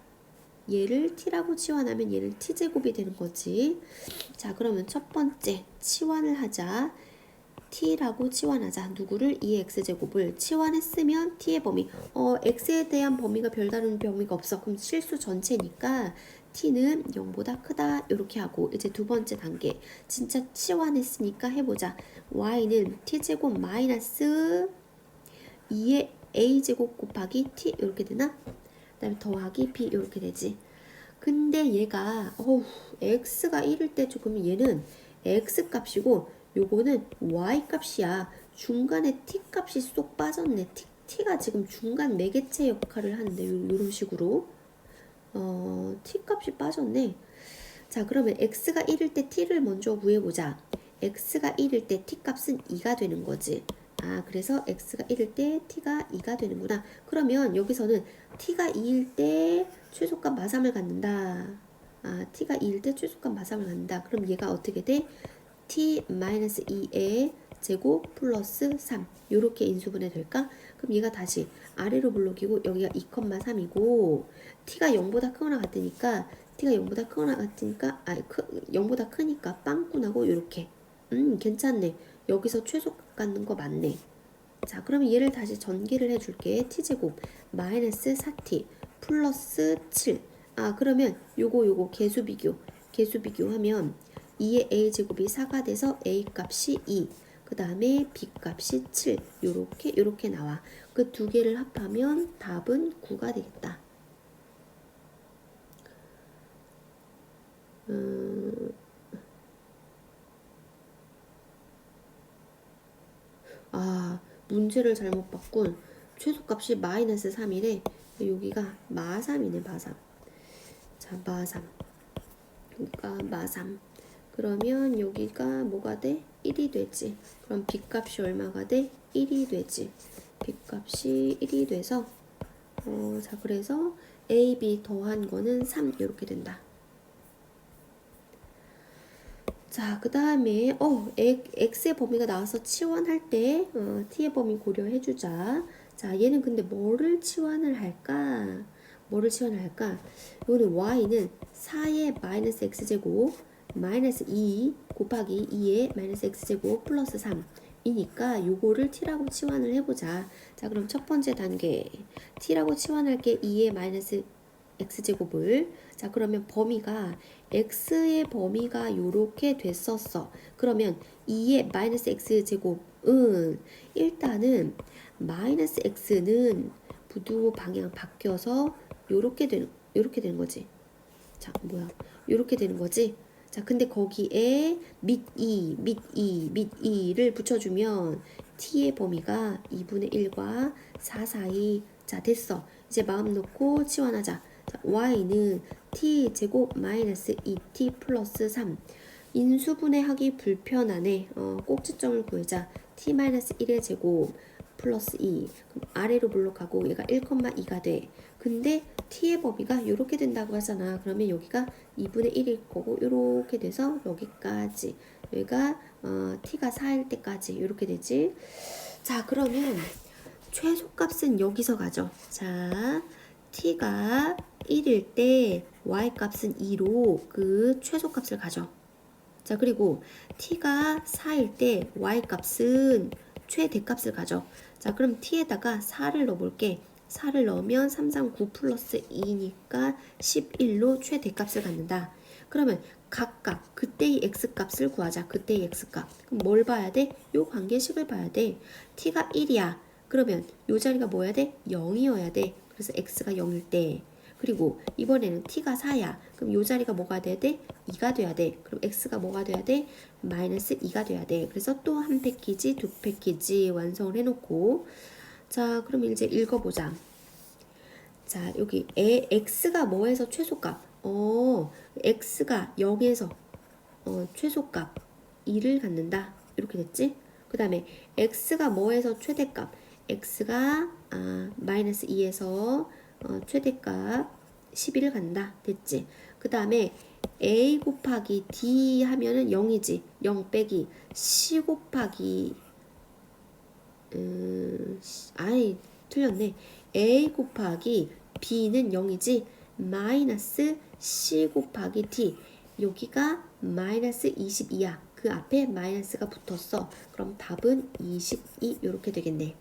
Speaker 1: 얘를 t라고 치환하면 얘는 t제곱이 되는 거지. 자, 그러면 첫 번째 치환을 하자. t라고 치환하자. 누구를? 2x제곱을 치환했으면 t의 범위. x에 대한 범위가 별다른 범위가 없어. 그럼 실수 전체니까 t는 0보다 크다. 이렇게 하고 이제 두 번째 단계. 진짜 치환했으니까 해보자. y는 t제곱 마이너스 2의 a제곱 곱하기 t 이렇게 되나? 그 다음에 더하기 b 이렇게 되지. 근데 얘가 x가 1일 때 조금 얘는 x값이고 요거는 y값이야. 중간에 t값이 쏙 빠졌네. t가 지금 중간 매개체 역할을 하는데 요런 식으로 t값이 빠졌네. 자, 그러면 x가 1일 때 t를 먼저 구해보자. x가 1일 때 t값은 2가 되는 거지. 아, 그래서 x가 1일 때 t가 2가 되는구나. 그러면 여기서는 t가 2일 때 최소값 마삼을 갖는다. 아, t가 2일 때 최소값 마삼을 갖는다. 그럼 얘가 어떻게 돼? t-2의 제곱 플러스 3 요렇게 인수분해 될까? 그럼 얘가 다시 아래로 블록이고 여기가 2,3이고 t가 0보다 크거나 같으니까 t가 0보다 크거나 같으니까 0보다 크니까 빵꾸나고 요렇게 괜찮네. 여기서 최소값 갖는 거 맞네. 자, 그러면 얘를 다시 전개를 해줄게. t제곱 마이너스 4t 플러스 7. 아, 그러면 요거 개수 비교하면 2의 a제곱이 4가 돼서 a 값이 2. 그 다음에 b 값이 7. 요렇게 나와. 그 두 개를 합하면 답은 9가 되겠다. 아, 문제를 잘못 봤군. 최소값이 마이너스 3이래. 여기가 마3이네, 마3. 자, 마3. 그러니까 마3. 그러면 여기가 뭐가 돼? 1이 되지. 그럼 b값이 얼마가 돼? 1이 되지. b값이 1이 돼서 자, 그래서 a, b 더한 거는 3 이렇게 된다. 자, 그 다음에 x의 범위가 나와서 치환할 때 t의 범위 고려해주자. 자, 얘는 근데 뭐를 치환을 할까? 이거는 y는 4의 마이너스 x제곱 마이너스 2 곱하기 2의 마이너스 x제곱 플러스 3 이니까 요거를 t라고 치환을 해보자. 자, 그럼 첫 번째 단계 t라고 치환할게. 2의 마이너스 x제곱을. 자, 그러면 범위가 x의 범위가 요렇게 됐었어. 그러면 2의 마이너스 x제곱은 일단은 마이너스 x는 부두 방향 바뀌어서 요렇게 되는 거지. 자, 요렇게 되는 거지. 자, 근데 거기에 밑2를 붙여주면 t의 범위가 2분의 1과 4 사이. 자, 됐어. 이제 마음 놓고 치환하자. 자, y는 t제곱 마이너스 2t 플러스 3. 인수분해하기 불편하네. 꼭지점을 구하자. t 마이너스 1의 제곱 플러스 2. 그럼 아래로 블록하고 얘가 1,2가 돼. 근데 t의 범위가 이렇게 된다고 하잖아. 그러면 여기가 2분의 1일 거고 이렇게 돼서 여기까지. 여기가 t가 4일 때까지 이렇게 되지. 자, 그러면 최소값은 여기서 가죠. 자, t가 1일 때 y값은 2로 그 최소값을 가져. 자, 그리고 t가 4일 때 y값은 최대값을 가져. 자, 그럼 t에다가 4를 넣어볼게. 4를 넣으면 3, 3, 9 플러스 2니까 11로 최대값을 갖는다. 그러면 각각 그때의 x값을 구하자. 그때의 x값. 그럼 뭘 봐야 돼? 요 관계식을 봐야 돼. t가 1이야. 그러면 요 자리가 뭐야 돼? 0이어야 돼. 그래서 x가 0일 때. 그리고 이번에는 t가 4야. 그럼 요 자리가 뭐가 돼야 돼? 2가 돼야 돼. 그럼 x가 뭐가 돼야 돼? 마이너스 2가 돼야 돼. 그래서 또 한 패키지, 두 패키지 완성을 해놓고. 자, 그럼 이제 읽어보자. 자, 여기 x가 뭐에서 최소값? x가 0에서 최소값 2를 갖는다. 이렇게 됐지? 그 다음에 x가 뭐에서 최대값? x가 마이너스 2에서 최대값 11을 갖는다. 됐지? 그 다음에 a 곱하기 d 하면은 0이지. 0 빼기 c 곱하기 틀렸네. a 곱하기 b는 0이지. 마이너스 c 곱하기 d. 여기가 마이너스 22야. 그 앞에 마이너스가 붙었어. 그럼 답은 22 이렇게 되겠네.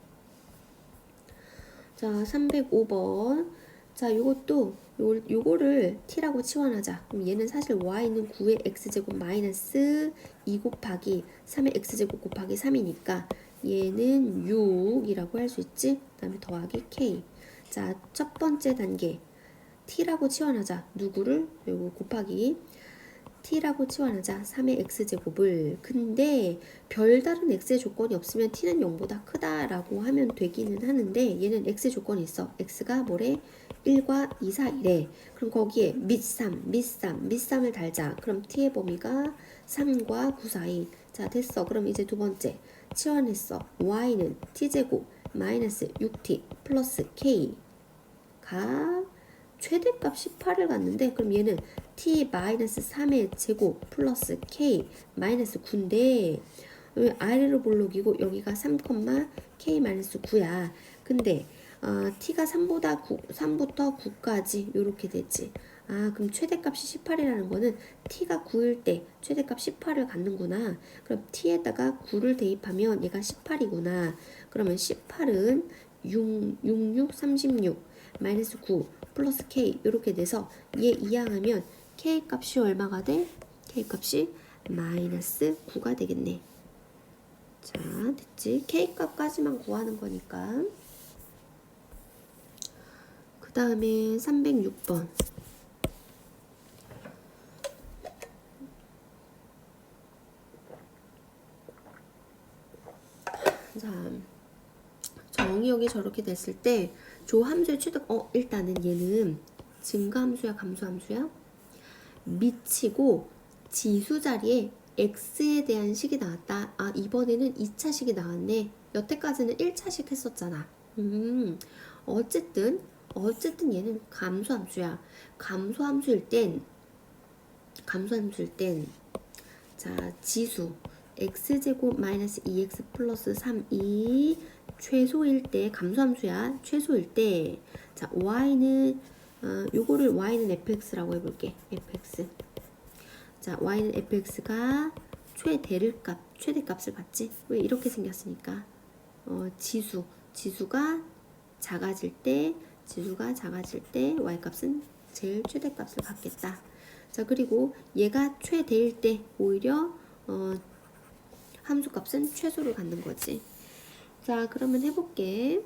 Speaker 1: 자, 305번. 자, 요거를 t라고 치환하자. 그럼 얘는 사실 y는 9의 x제곱 마이너스 2 곱하기 3의 x제곱 곱하기 3이니까 얘는 6이라고 할 수 있지. 그 다음에 더하기 k. 자, 첫 번째 단계 t라고 치환하자. 누구를? 요거 곱하기 t라고 치환하자. 3의 x제곱을. 근데 별다른 x의 조건이 없으면 t는 0보다 크다라고 하면 되기는 하는데 얘는 x의 조건이 있어. x가 뭐래? 1과 2 사이래. 그럼 거기에 밑3을 달자. 그럼 t의 범위가 3과 9 사이. 자, 됐어. 그럼 이제 두 번째 치환했어. y는 t제곱 마이너스 6t 플러스 k가 최대값 18을 갖는데, 그럼 얘는 t 마이너스 3의 제곱 플러스 k 마이너스 9인데 아래로 볼록이고 여기가 3, k 마이너스 9야. 근데 t가 3부터 9까지 이렇게 되지. 그럼 최대값이 18이라는 거는 t가 9일 때 최대값 18을 갖는구나. 그럼 t에다가 9를 대입하면 얘가 18이구나. 그러면 18은 6, 36 마이너스 9 플러스 k 이렇게 돼서 얘 이항하면 k 값이 얼마가 돼? k 값이 마이너스 9가 되겠네. 자, 됐지? k 값까지만 구하는 거니까. 그 다음에 306번. 자, 정의역이 저렇게 됐을 때 조 함수의 최대 일단은 얘는 증가함수야 감소함수야? 미치고 지수 자리에 x에 대한 식이 나왔다. 이번에는 2차식이 나왔네. 여태까지는 1차식 했었잖아. 어쨌든 얘는 감소함수야. 감소함수일 땐 자, 지수 x제곱 마이너스 2x 플러스 3이 최소일 때, 감소함수야. 최소일 때, 자, y는 요거를 y는 fx라고 해볼게. fx. 자, y는 fx가 최대값을 갖지. 왜? 이렇게 생겼으니까. 지수가 작아질 때 y 값은 제일 최대값을 갖겠다. 자, 그리고 얘가 최대일 때 오히려 함수 값은 최소를 갖는 거지. 자, 그러면 해볼게.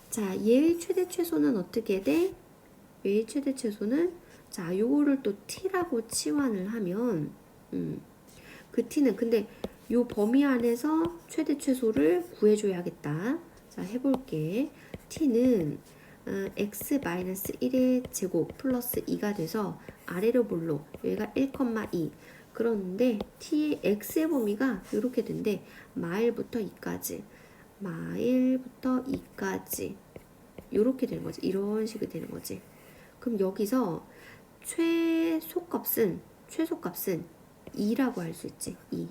Speaker 1: 자, 얘의 최대 최소는 어떻게 돼? 얘의 최대 최소는, 자, 요거를 또 t라고 치환을 하면 그 t는, 근데 요 범위 안에서 최대 최소를 구해줘야겠다. 자, 해볼게. t는 x-1의 제곱 플러스 2가 돼서 아래로 볼록 여기가 1,2. 그런데 t의 x의 범위가 이렇게 된대. 마일부터 2까지 이렇게 되는 거지. 이런 식이 되는 거지. 그럼 여기서 최소값은 2라고 할 수 있지. 2.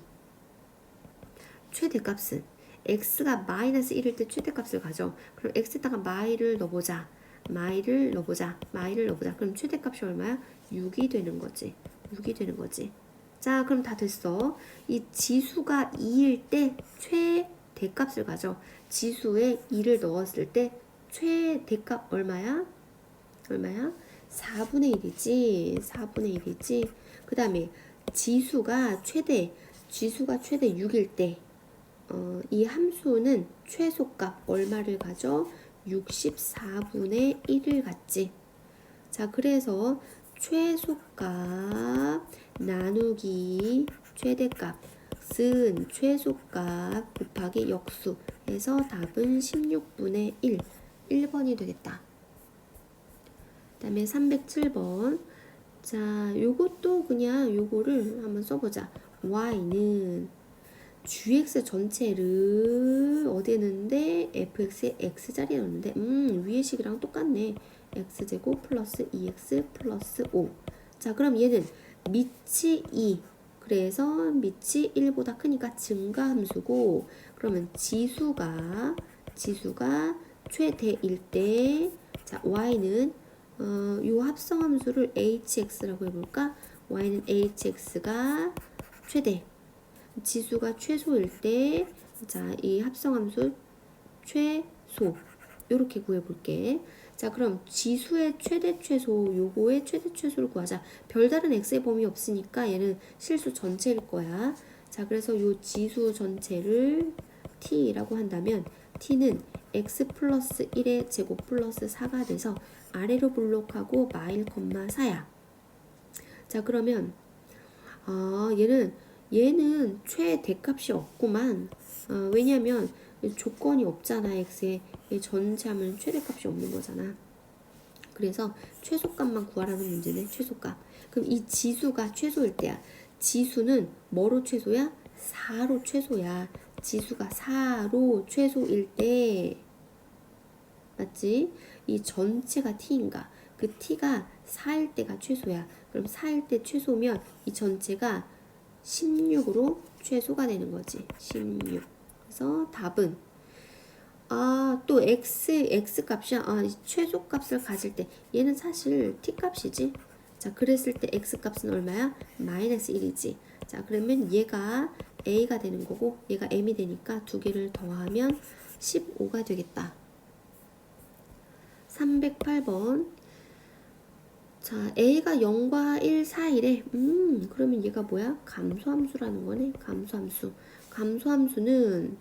Speaker 1: 최대값은 x가 마이너스 1일 때 최대값을 가져. 그럼 x에다가 마일을 넣어보자. 그럼 최대값이 얼마야? 6이 되는 거지. 자, 그럼 다 됐어. 이 지수가 2일 때 최대값을 가져. 지수에 2를 넣었을 때 최대값 얼마야? 4분의 1이지. 그 다음에 지수가 최대 6일 때 이 함수는 최소값 얼마를 가져? 64분의 1을 갖지. 자, 그래서 최소값 나누기 최대값은 최소값 곱하기 역수 해서 답은 16분의 1번이 되겠다. 그 다음에 307번. 자, 요것도 그냥 요거를 한번 써보자. y는 gx 전체를 어디에 넣는데? fx에 x자리에 넣는데, 위의 식이랑 똑같네. x제곱 플러스 2x 플러스 5. 자, 그럼 얘는 밑이 2. 그래서 밑이 1보다 크니까 증가함수고, 그러면 지수가 최대일 때, 자, y는 요 합성함수를 hx라고 해볼까? y는 hx가 최대, 지수가 최소일 때, 자, 이 합성함수 최소 요렇게 구해볼게. 자, 그럼 지수의 최대 최소, 요거의 최대 최소를 구하자. 별다른 x의 범위 없으니까 얘는 실수 전체일 거야. 자, 그래서 요 지수 전체를 t라고 한다면 t는 x 플러스 1의 제곱 플러스 4가 돼서 아래로 볼록하고 마일, 4야. 자, 그러면 얘는 최대값이 없구만. 왜냐면 조건이 없잖아. x에 전체 하면 최대값이 없는 거잖아. 그래서 최소값만 구하라는 문제네. 최소값. 그럼 이 지수가 최소일 때야. 지수는 뭐로 최소야? 4로 최소야. 지수가 4로 최소일 때 맞지? 이 전체가 t인가? 그 t가 4일 때가 최소야. 그럼 4일 때 최소면 이 전체가 16으로 최소가 되는 거지. 16. 그래서 답은 또 x 값이야. 최소 값을 가질 때 얘는 사실 t 값이지. 자, 그랬을 때 x 값은 얼마야? 마이너스 1이지. 자, 그러면 얘가 a가 되는 거고 얘가 m이 되니까 두 개를 더하면 15가 되겠다. 308번. 자, a가 0과 1 사이래. 그러면 얘가 뭐야? 감소함수라는 거네. 감소함수. 감소함수는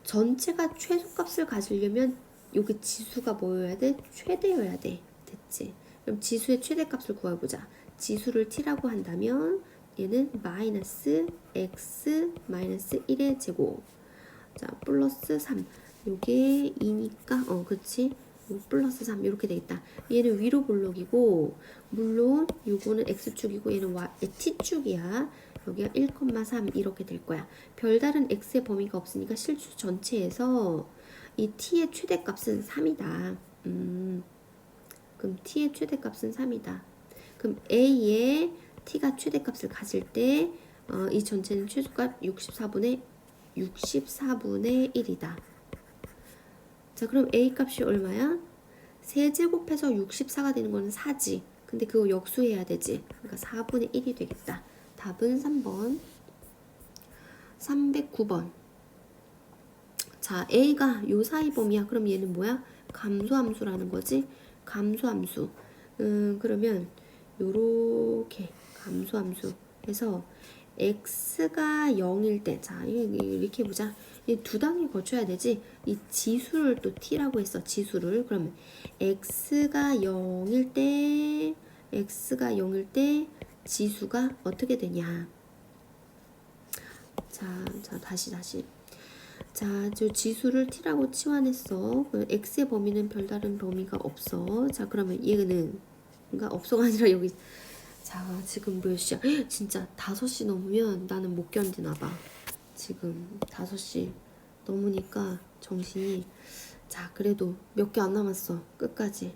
Speaker 1: 전체가 최소값을 가지려면 여기 지수가 뭐여야 돼? 최대여야 돼. 됐지? 그럼 지수의 최대값을 구해보자. 지수를 t라고 한다면 얘는 마이너스 x 마이너스 1의 제곱. 자, 플러스 3. 요게 2니까 그치? 플러스 3 이렇게 되겠다. 얘는 위로 볼록이고 물론 요거는 x축이고 얘는 t축이야. 여기가 1,3 이렇게 될 거야. 별다른 x의 범위가 없으니까 실수 전체에서 이 t의 최대값은 3이다. 그럼 t의 최대값은 3이다. 그럼 a의 t가 최대값을 가질 때 이 전체는 최소값 64분의 1이다. 자, 그럼 a 값이 얼마야? 세제곱해서 64가 되는 거는 4지. 근데 그거 역수해야 되지. 그러니까 4분의 1이 되겠다. 답은 3번. 309번. 자, a가 요 사이 범위야. 그럼 얘는 뭐야? 감소함수라는 거지. 감소함수. 그러면 요렇게 감소함수 해서 x가 0일 때, 자, 이렇게 해보자. 이 두 단계 거쳐야 되지. 이 지수를 또 t라고 했어. 지수를. 그러면 x가 0일 때 지수가 어떻게 되냐. 자, 다시. 자, 저 지수를 t라고 치환했어. x의 범위는 별다른 범위가 없어. 자, 그러면 얘는 그러니까 없어가 아니라 여기. 자, 지금 몇 시야? 진짜 5시 넘으면 나는 못 견디나 봐. 지금 5시 넘으니까 정신이. 자, 그래도 몇 개 안 남았어. 끝까지.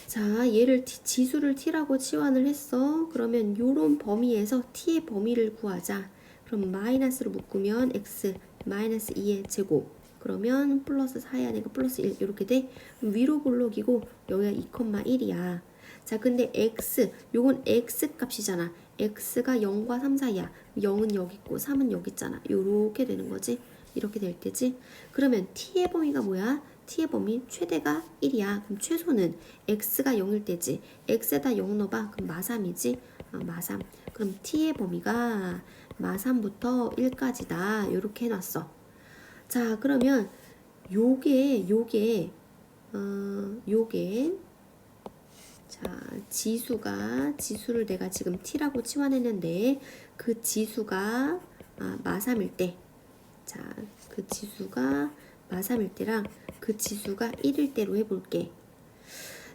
Speaker 1: 자, 얘를 지수를 t라고 치환을 했어. 그러면 요런 범위에서 t의 범위를 구하자. 그럼 마이너스로 묶으면 x 마이너스 2의 제곱. 그러면 플러스 4야 되니까 플러스 1 이렇게 돼. 위로 볼록이고 여기가 2,1이야. 자, 근데 x, 요건 x 값이잖아. x가 0과 3 사이야. 0은 여기 있고 3은 여기 있잖아. 요렇게 되는 거지. 이렇게 될 때지. 그러면 t의 범위가 뭐야? t의 범위 최대가 1이야. 그럼 최소는 x가 0일 때지. x에다 0 넣어봐. 그럼 마3이지. 마3. 그럼 t의 범위가 마3부터 1까지다. 요렇게 해놨어. 자, 그러면 요게 자, 지수를 내가 지금 t라고 치환했는데 그 지수가 마3일 때, 자, 그 지수가 마3일 때랑 그 지수가 1일 때로 해볼게.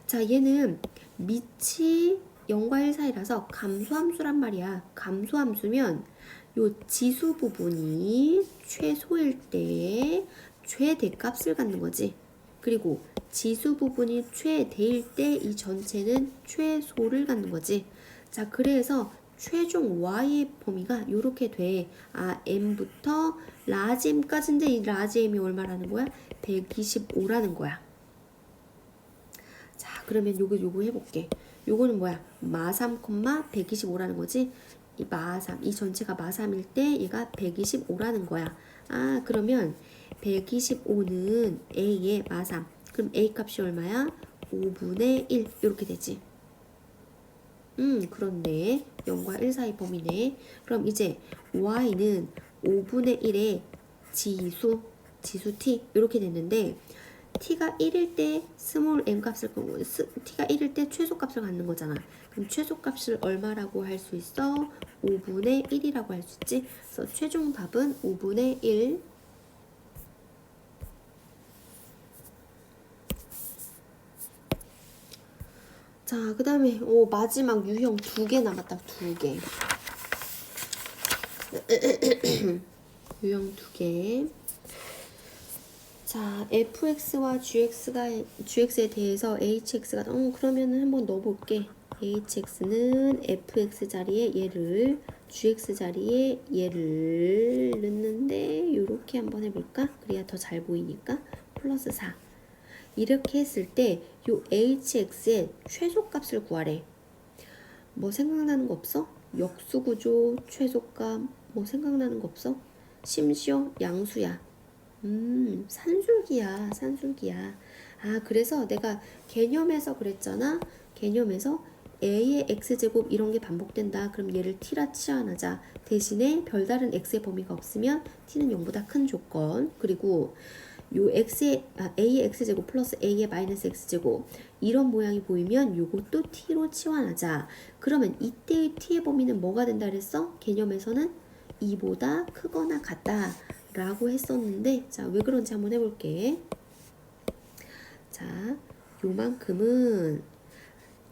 Speaker 1: 자, 얘는 밑이 0과 1 사이라서 감소함수란 말이야. 감소함수면 요 지수 부분이 최소일 때 최대값을 갖는 거지. 그리고 지수 부분이 최대일 때 이 전체는 최소를 갖는 거지. 자, 그래서 최종 y의 범위가 요렇게 돼. m부터 라지 m까지인데 이 라지 m이 얼마라는 거야? 125라는 거야. 자, 그러면 요거 해볼게. 요거는 뭐야? 마3, 125라는 거지. 이 전체가 마3일 때 얘가 125라는 거야. 그러면 125는 a의 마3. 그럼 a 값이 얼마야? 5분의 1 이렇게 되지. 그렇네. 0과 1 사이 범위네. 그럼 이제 y는 5분의 1의 지수 t 이렇게 됐는데 t가 1일 때 스몰 m 값을 t가 1일 때 최소값을 갖는 거잖아. 그럼 최소값을 얼마라고 할 수 있어? 5분의 1이라고 할 수 있지. 그래서 최종 답은 5분의 1. 자, 그 다음에 마지막 유형 2개 남았다. 2개. 유형 두 개. 자, fx와 gx에 대해서 hx가 그러면은 한번 넣어볼게. hx는 fx 자리에 얘를 gx 자리에 얘를 넣는데 요렇게 한번 해볼까? 그래야 더 잘 보이니까 플러스 4. 이렇게 했을 때 요 hx의 최소값을 구하래. 뭐 생각나는 거 없어? 역수구조, 최소값 뭐 생각나는 거 없어? 심지어 양수야. 산술기야, 산술기야. 아, 그래서 내가 개념에서 그랬잖아. 개념에서 a의 x제곱 이런 게 반복된다. 그럼 얘를 t라 치환하자. 대신에 별다른 x의 범위가 없으면 t는 0보다 큰 조건. 그리고 요 a의 x제곱 플러스 a의 마이너스 x제곱 이런 모양이 보이면 요것도 t로 치환하자. 그러면 이때의 t의 범위는 뭐가 된다 그랬어? 개념에서는 2보다 크거나 같다 라고 했었는데, 자, 왜 그런지 한번 해볼게. 자, 요만큼은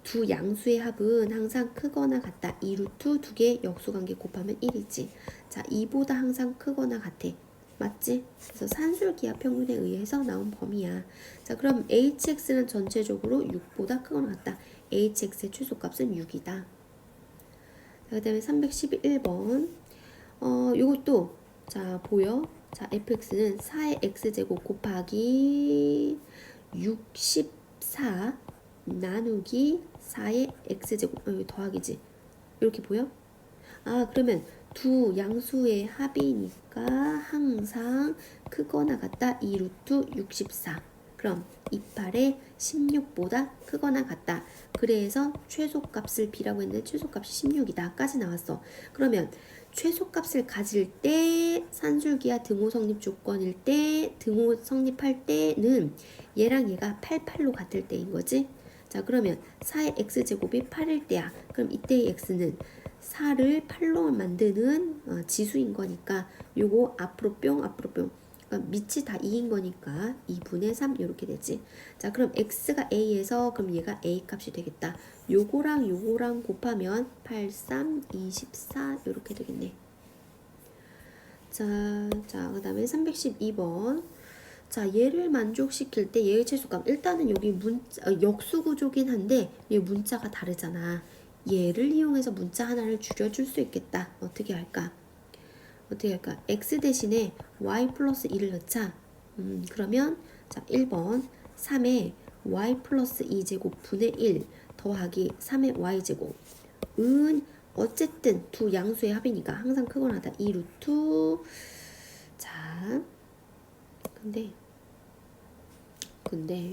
Speaker 1: 두 양수의 합은 항상 크거나 같다. 2루트 두 개 역수관계 곱하면 1이지. 자, 2보다 항상 크거나 같아. 맞지? 그래서 산술기하 평균에 의해서 나온 범위야. 자, 그럼 hx는 전체적으로 6보다 크거나 같다. hx의 최소값은 6이다. 자, 그 다음에 311번. 요것도, 자, 보여? 자, fx는 4의 x제곱 곱하기 64 나누기 4의 x제곱, 여기 더하기지. 이렇게 보여? 아, 그러면 두 양수의 합이니까 항상 크거나 같다. 2루트 64. 그럼 28에 16보다 크거나 같다. 그래서 최소값을 b라고 했는데 최소값이 16이다. 까지 나왔어. 그러면 최소값을 가질 때 산술기하 등호 성립 조건일 때 등호 성립할 때는 얘랑 얘가 88로 같을 때인 거지. 자, 그러면 4의 x제곱이 8일 때야. 그럼 이때의 x는 4를 8로 만드는 지수인 거니까 요거 앞으로 뿅 앞으로 뿅 밑이 다 2인 거니까 2분의 3 이렇게 되지. 자, 그럼 x가 a에서 그럼 얘가 a 값이 되겠다. 요거랑 요거랑 곱하면 8, 3, 24 이렇게 되겠네. 자, 그 다음에 312번. 자, 얘를 만족시킬 때 얘의 최소값. 일단은 여기 역수구조긴 한데 얘 문자가 다르잖아. 얘를 이용해서 문자 하나를 줄여줄 수 있겠다. 어떻게 할까? x 대신에 y 플러스 1을 넣자. 그러면 자, 1번 3의 y 플러스 2제곱 분의 1 더하기 3의 y제곱 은 어쨌든 두 양수의 합이니까 항상 크거나 하다. 2루트. 자, 근데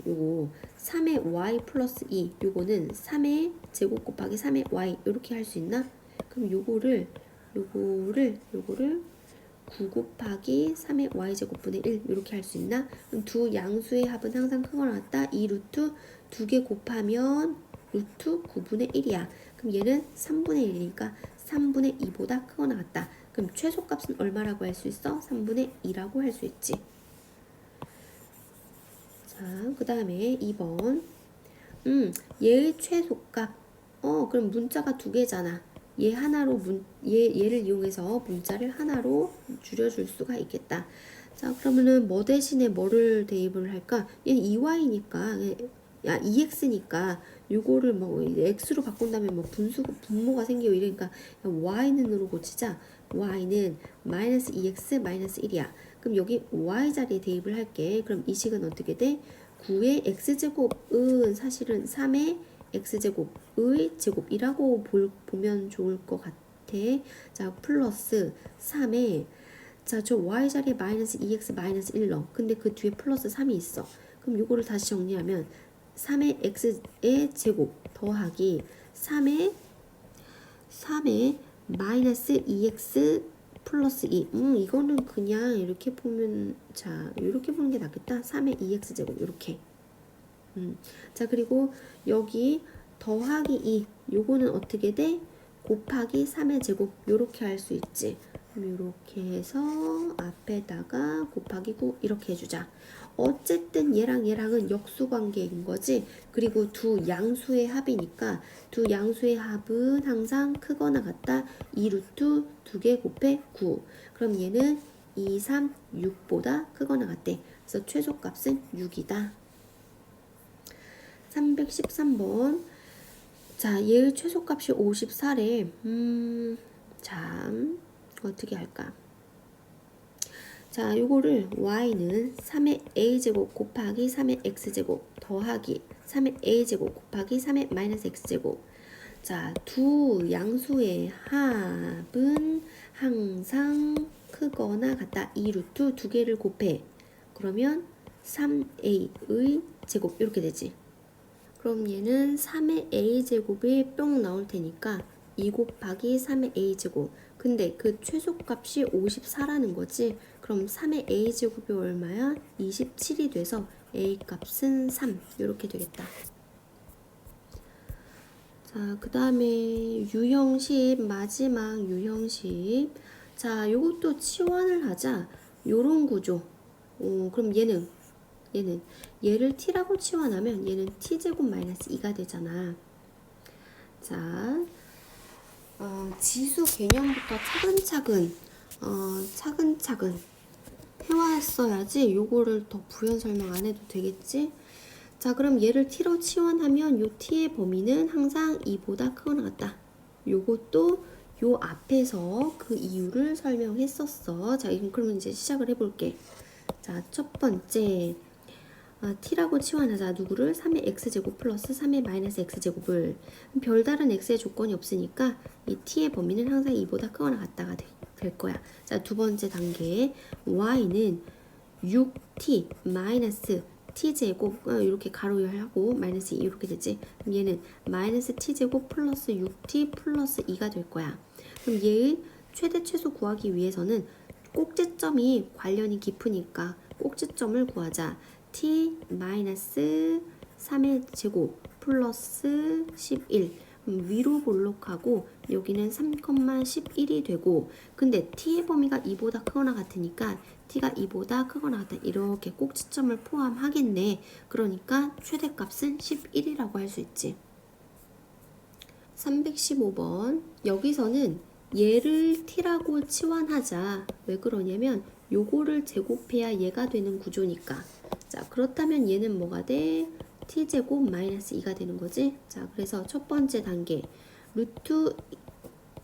Speaker 1: 요거 3의 y 플러스 2 요거는 3의 제곱 곱하기 3의 y 이렇게 할 수 있나? 그럼 요거를 9 곱하기 3의 y제곱분의 1 이렇게 할 수 있나? 그럼 두 양수의 합은 항상 크거나 같다. 2루트 2개 곱하면 루트 9분의 1이야. 그럼 얘는 3분의 1이니까 3분의 2보다 크거나 같다. 그럼 최소값은 얼마라고 할 수 있어? 3분의 2라고 할 수 있지. 자, 그 다음에 2번. 얘의 최소값. 그럼 문자가 두 개잖아. 얘 하나로 얘를 이용해서 문자를 하나로 줄여줄 수가 있겠다. 자, 그러면은 뭐 대신에 뭐를 대입을 할까? 얘는 2y니까, 2x니까 요거를 뭐 x로 바꾼다면 뭐 분모가 생기고 이러니까 y는으로 고치자. y는 마이너스 2x 마이너스 1이야. 그럼 여기 y 자리에 대입을 할게. 그럼 이 식은 어떻게 돼? 9의 x제곱은 사실은 3의 x제곱의 제곱이라고 보면 좋을 것 같아. 자, 플러스 3의 자, 저 y 자리에 마이너스 2x 마이너스 1 넣어. 근데 그 뒤에 플러스 3이 있어. 그럼 요거를 다시 정리하면 3의 x의 제곱 더하기 3의 마이너스 2x 플러스 2. 이거는 그냥 이렇게 보면, 자, 이렇게 보는 게 낫겠다. 3의 2x 제곱, 이렇게. 자, 그리고 여기 더하기 2. 요거는 어떻게 돼? 곱하기 3의 제곱, 요렇게 할 수 있지. 이렇게 해서 앞에다가 곱하기 9 이렇게 해주자. 어쨌든 얘랑 얘랑은 역수관계인 거지. 그리고 두 양수의 합이니까 두 양수의 합은 항상 크거나 같다. 2루트 2개 곱해 9. 그럼 얘는 2, 3, 6보다 크거나 같대. 그래서 최소값은 6이다. 313번. 자, 얘의 최소값이 54래. 참, 어떻게 할까? 자, 요거를 y는 3의 a제곱 곱하기 3의 x제곱 더하기 3의 a제곱 곱하기 3의 마이너스 x제곱. 자, 두 양수의 합은 항상 크거나 같다. 2루트 2개를 곱해. 그러면 3a의 제곱 이렇게 되지. 그럼 얘는 3의 a제곱이 뿅 나올 테니까 2 곱하기 3의 a제곱. 근데 그 최소값이 54라는 거지. 그럼 3의 a제곱이 얼마야? 27이 돼서 a값은 3 이렇게 되겠다. 자, 그 다음에 유형식, 마지막 유형식. 자, 요것도 치환을 하자. 요런 구조. 그럼 얘를 t라고 치환하면 얘는 t제곱 마이너스 2가 되잖아. 자, 지수 개념부터 차근차근 해왔어야지 요거를 더 부연 설명 안 해도 되겠지? 자, 그럼 얘를 t로 치환하면 요 t의 범위는 항상 2보다 크거나 같다. 요것도 요 앞에서 그 이유를 설명했었어. 자, 그러면 이제 시작을 해볼게. 자, 첫 번째 t라고 치환하자. 누구를? 3의 x제곱 플러스 3의 마이너스 x제곱을. 별다른 x의 조건이 없으니까 이 t의 범위는 항상 2보다 크거나 같다가 될 거야. 자, 두 번째 단계 y는 6t 마이너스 t제곱 이렇게 가로 열하고 마이너스 2 이렇게 되지. 그럼 얘는 마이너스 t제곱 플러스 6t 플러스 2가 될 거야. 그럼 얘의 최대 최소 구하기 위해서는 꼭지점이 관련이 깊으니까 꼭지점을 구하자. t 마이너스 3의 제곱 플러스 11 위로 볼록하고 여기는 3,11이 되고 근데 t의 범위가 2보다 크거나 같으니까 t가 2보다 크거나 같다. 이렇게 꼭지점을 포함하겠네. 그러니까 최대값은 11이라고 할 수 있지. 315번 여기서는 얘를 t라고 치환하자. 왜 그러냐면 요거를 제곱해야 얘가 되는 구조니까. 자, 그렇다면 얘는 뭐가 돼? t제곱 마이너스 2가 되는 거지. 자, 그래서 첫 번째 단계 루트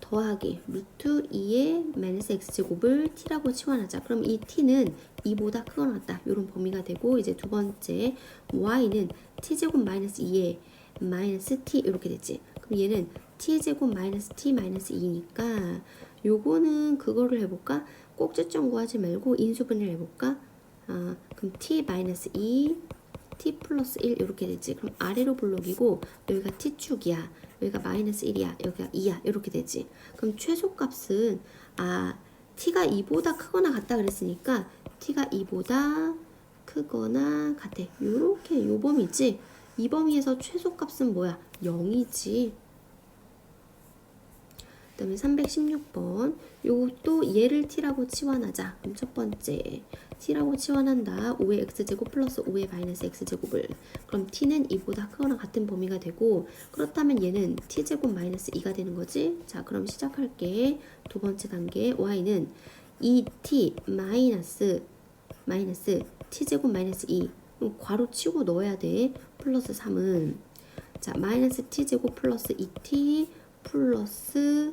Speaker 1: 더하기 루트 2의 마이너스 x제곱을 t라고 치환하자. 그럼 이 t는 2보다 크거나 같다. 이런 범위가 되고 이제 두 번째 y는 t제곱 마이너스 2의 마이너스 t 이렇게 되지. 그럼 얘는 t제곱 마이너스 t 마이너스 2니까 요거는 그거를 해볼까? 꼭지점 구하지 말고 인수분해를 해볼까? 그럼 t 마이너스 2 t 플러스 1 이렇게 되지. 그럼 아래로 볼록이고 여기가 t축이야. 여기가 마이너스 1이야. 여기가 2야. 이렇게 되지. 그럼 최소값은 t가 2보다 크거나 같다 그랬으니까 t가 2보다 크거나 같아. 요렇게 요 범위지. 이 범위에서 최소값은 뭐야? 0이지. 그 다음에 316번 요것도 얘를 t라고 치환하자. 그럼 첫 번째 t라고 치환한다. 5의 x제곱 플러스 5의 마이너스 x제곱을. 그럼 t는 2보다 크거나 같은 범위가 되고 그렇다면 얘는 t제곱 마이너스 2가 되는 거지. 자, 그럼 시작할게. 두 번째 단계 y는 2t 마이너스 t제곱 마이너스 2 괄호 치고 넣어야 돼. 플러스 3은 자 마이너스 t제곱 플러스 2t 플러스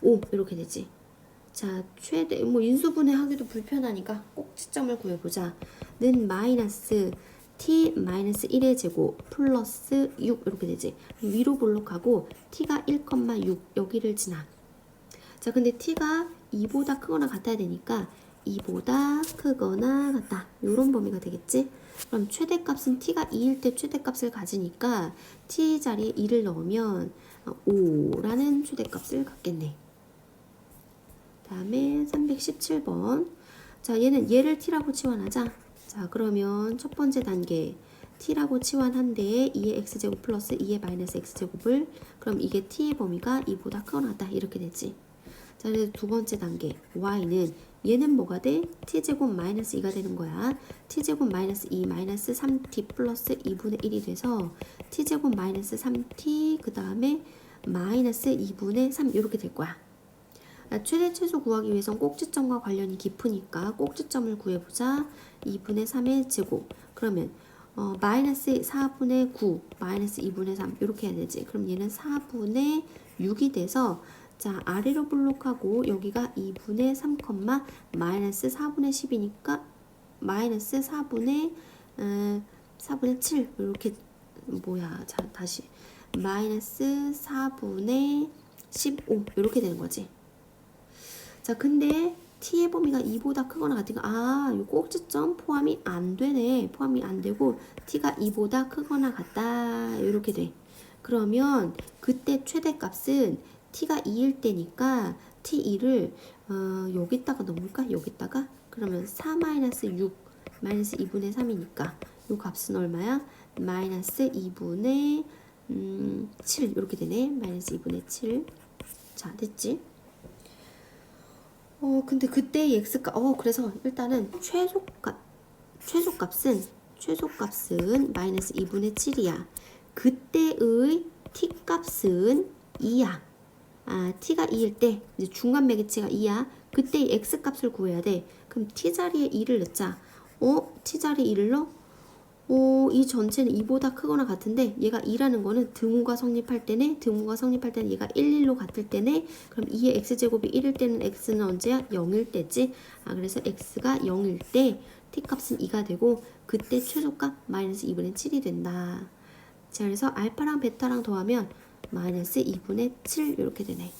Speaker 1: 5 이렇게 되지. 자, 최대 인수분해 하기도 불편하니까 꼭지점을 구해보자. 는 마이너스 t 마이너스 1의 제곱 플러스 6 이렇게 되지. 위로 볼록하고 t가 1,6 여기를 지나. 자, 근데 t가 2보다 크거나 같아야 되니까 2보다 크거나 같다. 요런 범위가 되겠지. 그럼 최대값은 t가 2일 때 최대값을 가지니까 t 자리에 2를 넣으면 5라는 최대값을 갖겠네. 다음에 317번. 자, 얘를 t라고 치환하자. 자, 그러면 첫 번째 단계 t라고 치환한데 2의 x제곱 플러스 2의 마이너스 x제곱을 그럼 이게 t의 범위가 2보다 크거나 같다. 이렇게 되지. 자, 그래서 두 번째 단계 y는 얘는 뭐가 돼? t제곱 마이너스 2가 되는 거야. t제곱 마이너스 2 마이너스 3t 플러스 2분의 1이 돼서 t제곱 마이너스 3t 그 다음에 마이너스 2분의 3 이렇게 될 거야. 최대 최소 구하기 위해선 꼭지점과 관련이 깊으니까 꼭지점을 구해보자. 2분의 3의 제곱. 그러면 마이너스 4분의 9 마이너스 2분의 3 이렇게 해야 되지. 그럼 얘는 4분의 6이 돼서 자 아래로 블록하고 여기가 2분의 3 마이너스 4분의 10이니까 마이너스 4분의 7 이렇게 뭐야 자 다시 마이너스 4분의 15 이렇게 되는 거지. 자 근데 t의 범위가 2보다 크거나 같으니까 이 꼭지점 포함이 안 되네. 포함이 안 되고 t가 2보다 크거나 같다 이렇게 돼. 그러면 그때 최대값은 t가 2일 때니까 t2를 여기다가 넣을까? 여기다가 그러면 4 마이너스 6 마이너스 2분의 3이니까 요 값은 얼마야? 마이너스 2분의 7 이렇게 되네. 마이너스 2분의 7. 자 됐지? 근데 그때의 x값 그래서 일단은 최소값은 마이너스 2분의 7이야. 그때의 t값은 2야. t가 2일 때 이제 중간 매개치가 2야. 그때의 x값을 구해야 돼. 그럼 t 자리에 2를 넣자. t 자리에 2를 넣어? 이 전체는 2보다 크거나 같은데 얘가 2라는 거는 등호가 성립할 때네. 등호가 성립할 때는 얘가 1, 1로 같을 때네. 그럼 2의 x제곱이 1일 때는 x는 언제야? 0일 때지. 그래서 x가 0일 때 t값은 2가 되고 그때 최소값 마이너스 2분의 7이 된다. 자 그래서 알파랑 베타랑 더하면 마이너스 2분의 7 이렇게 되네.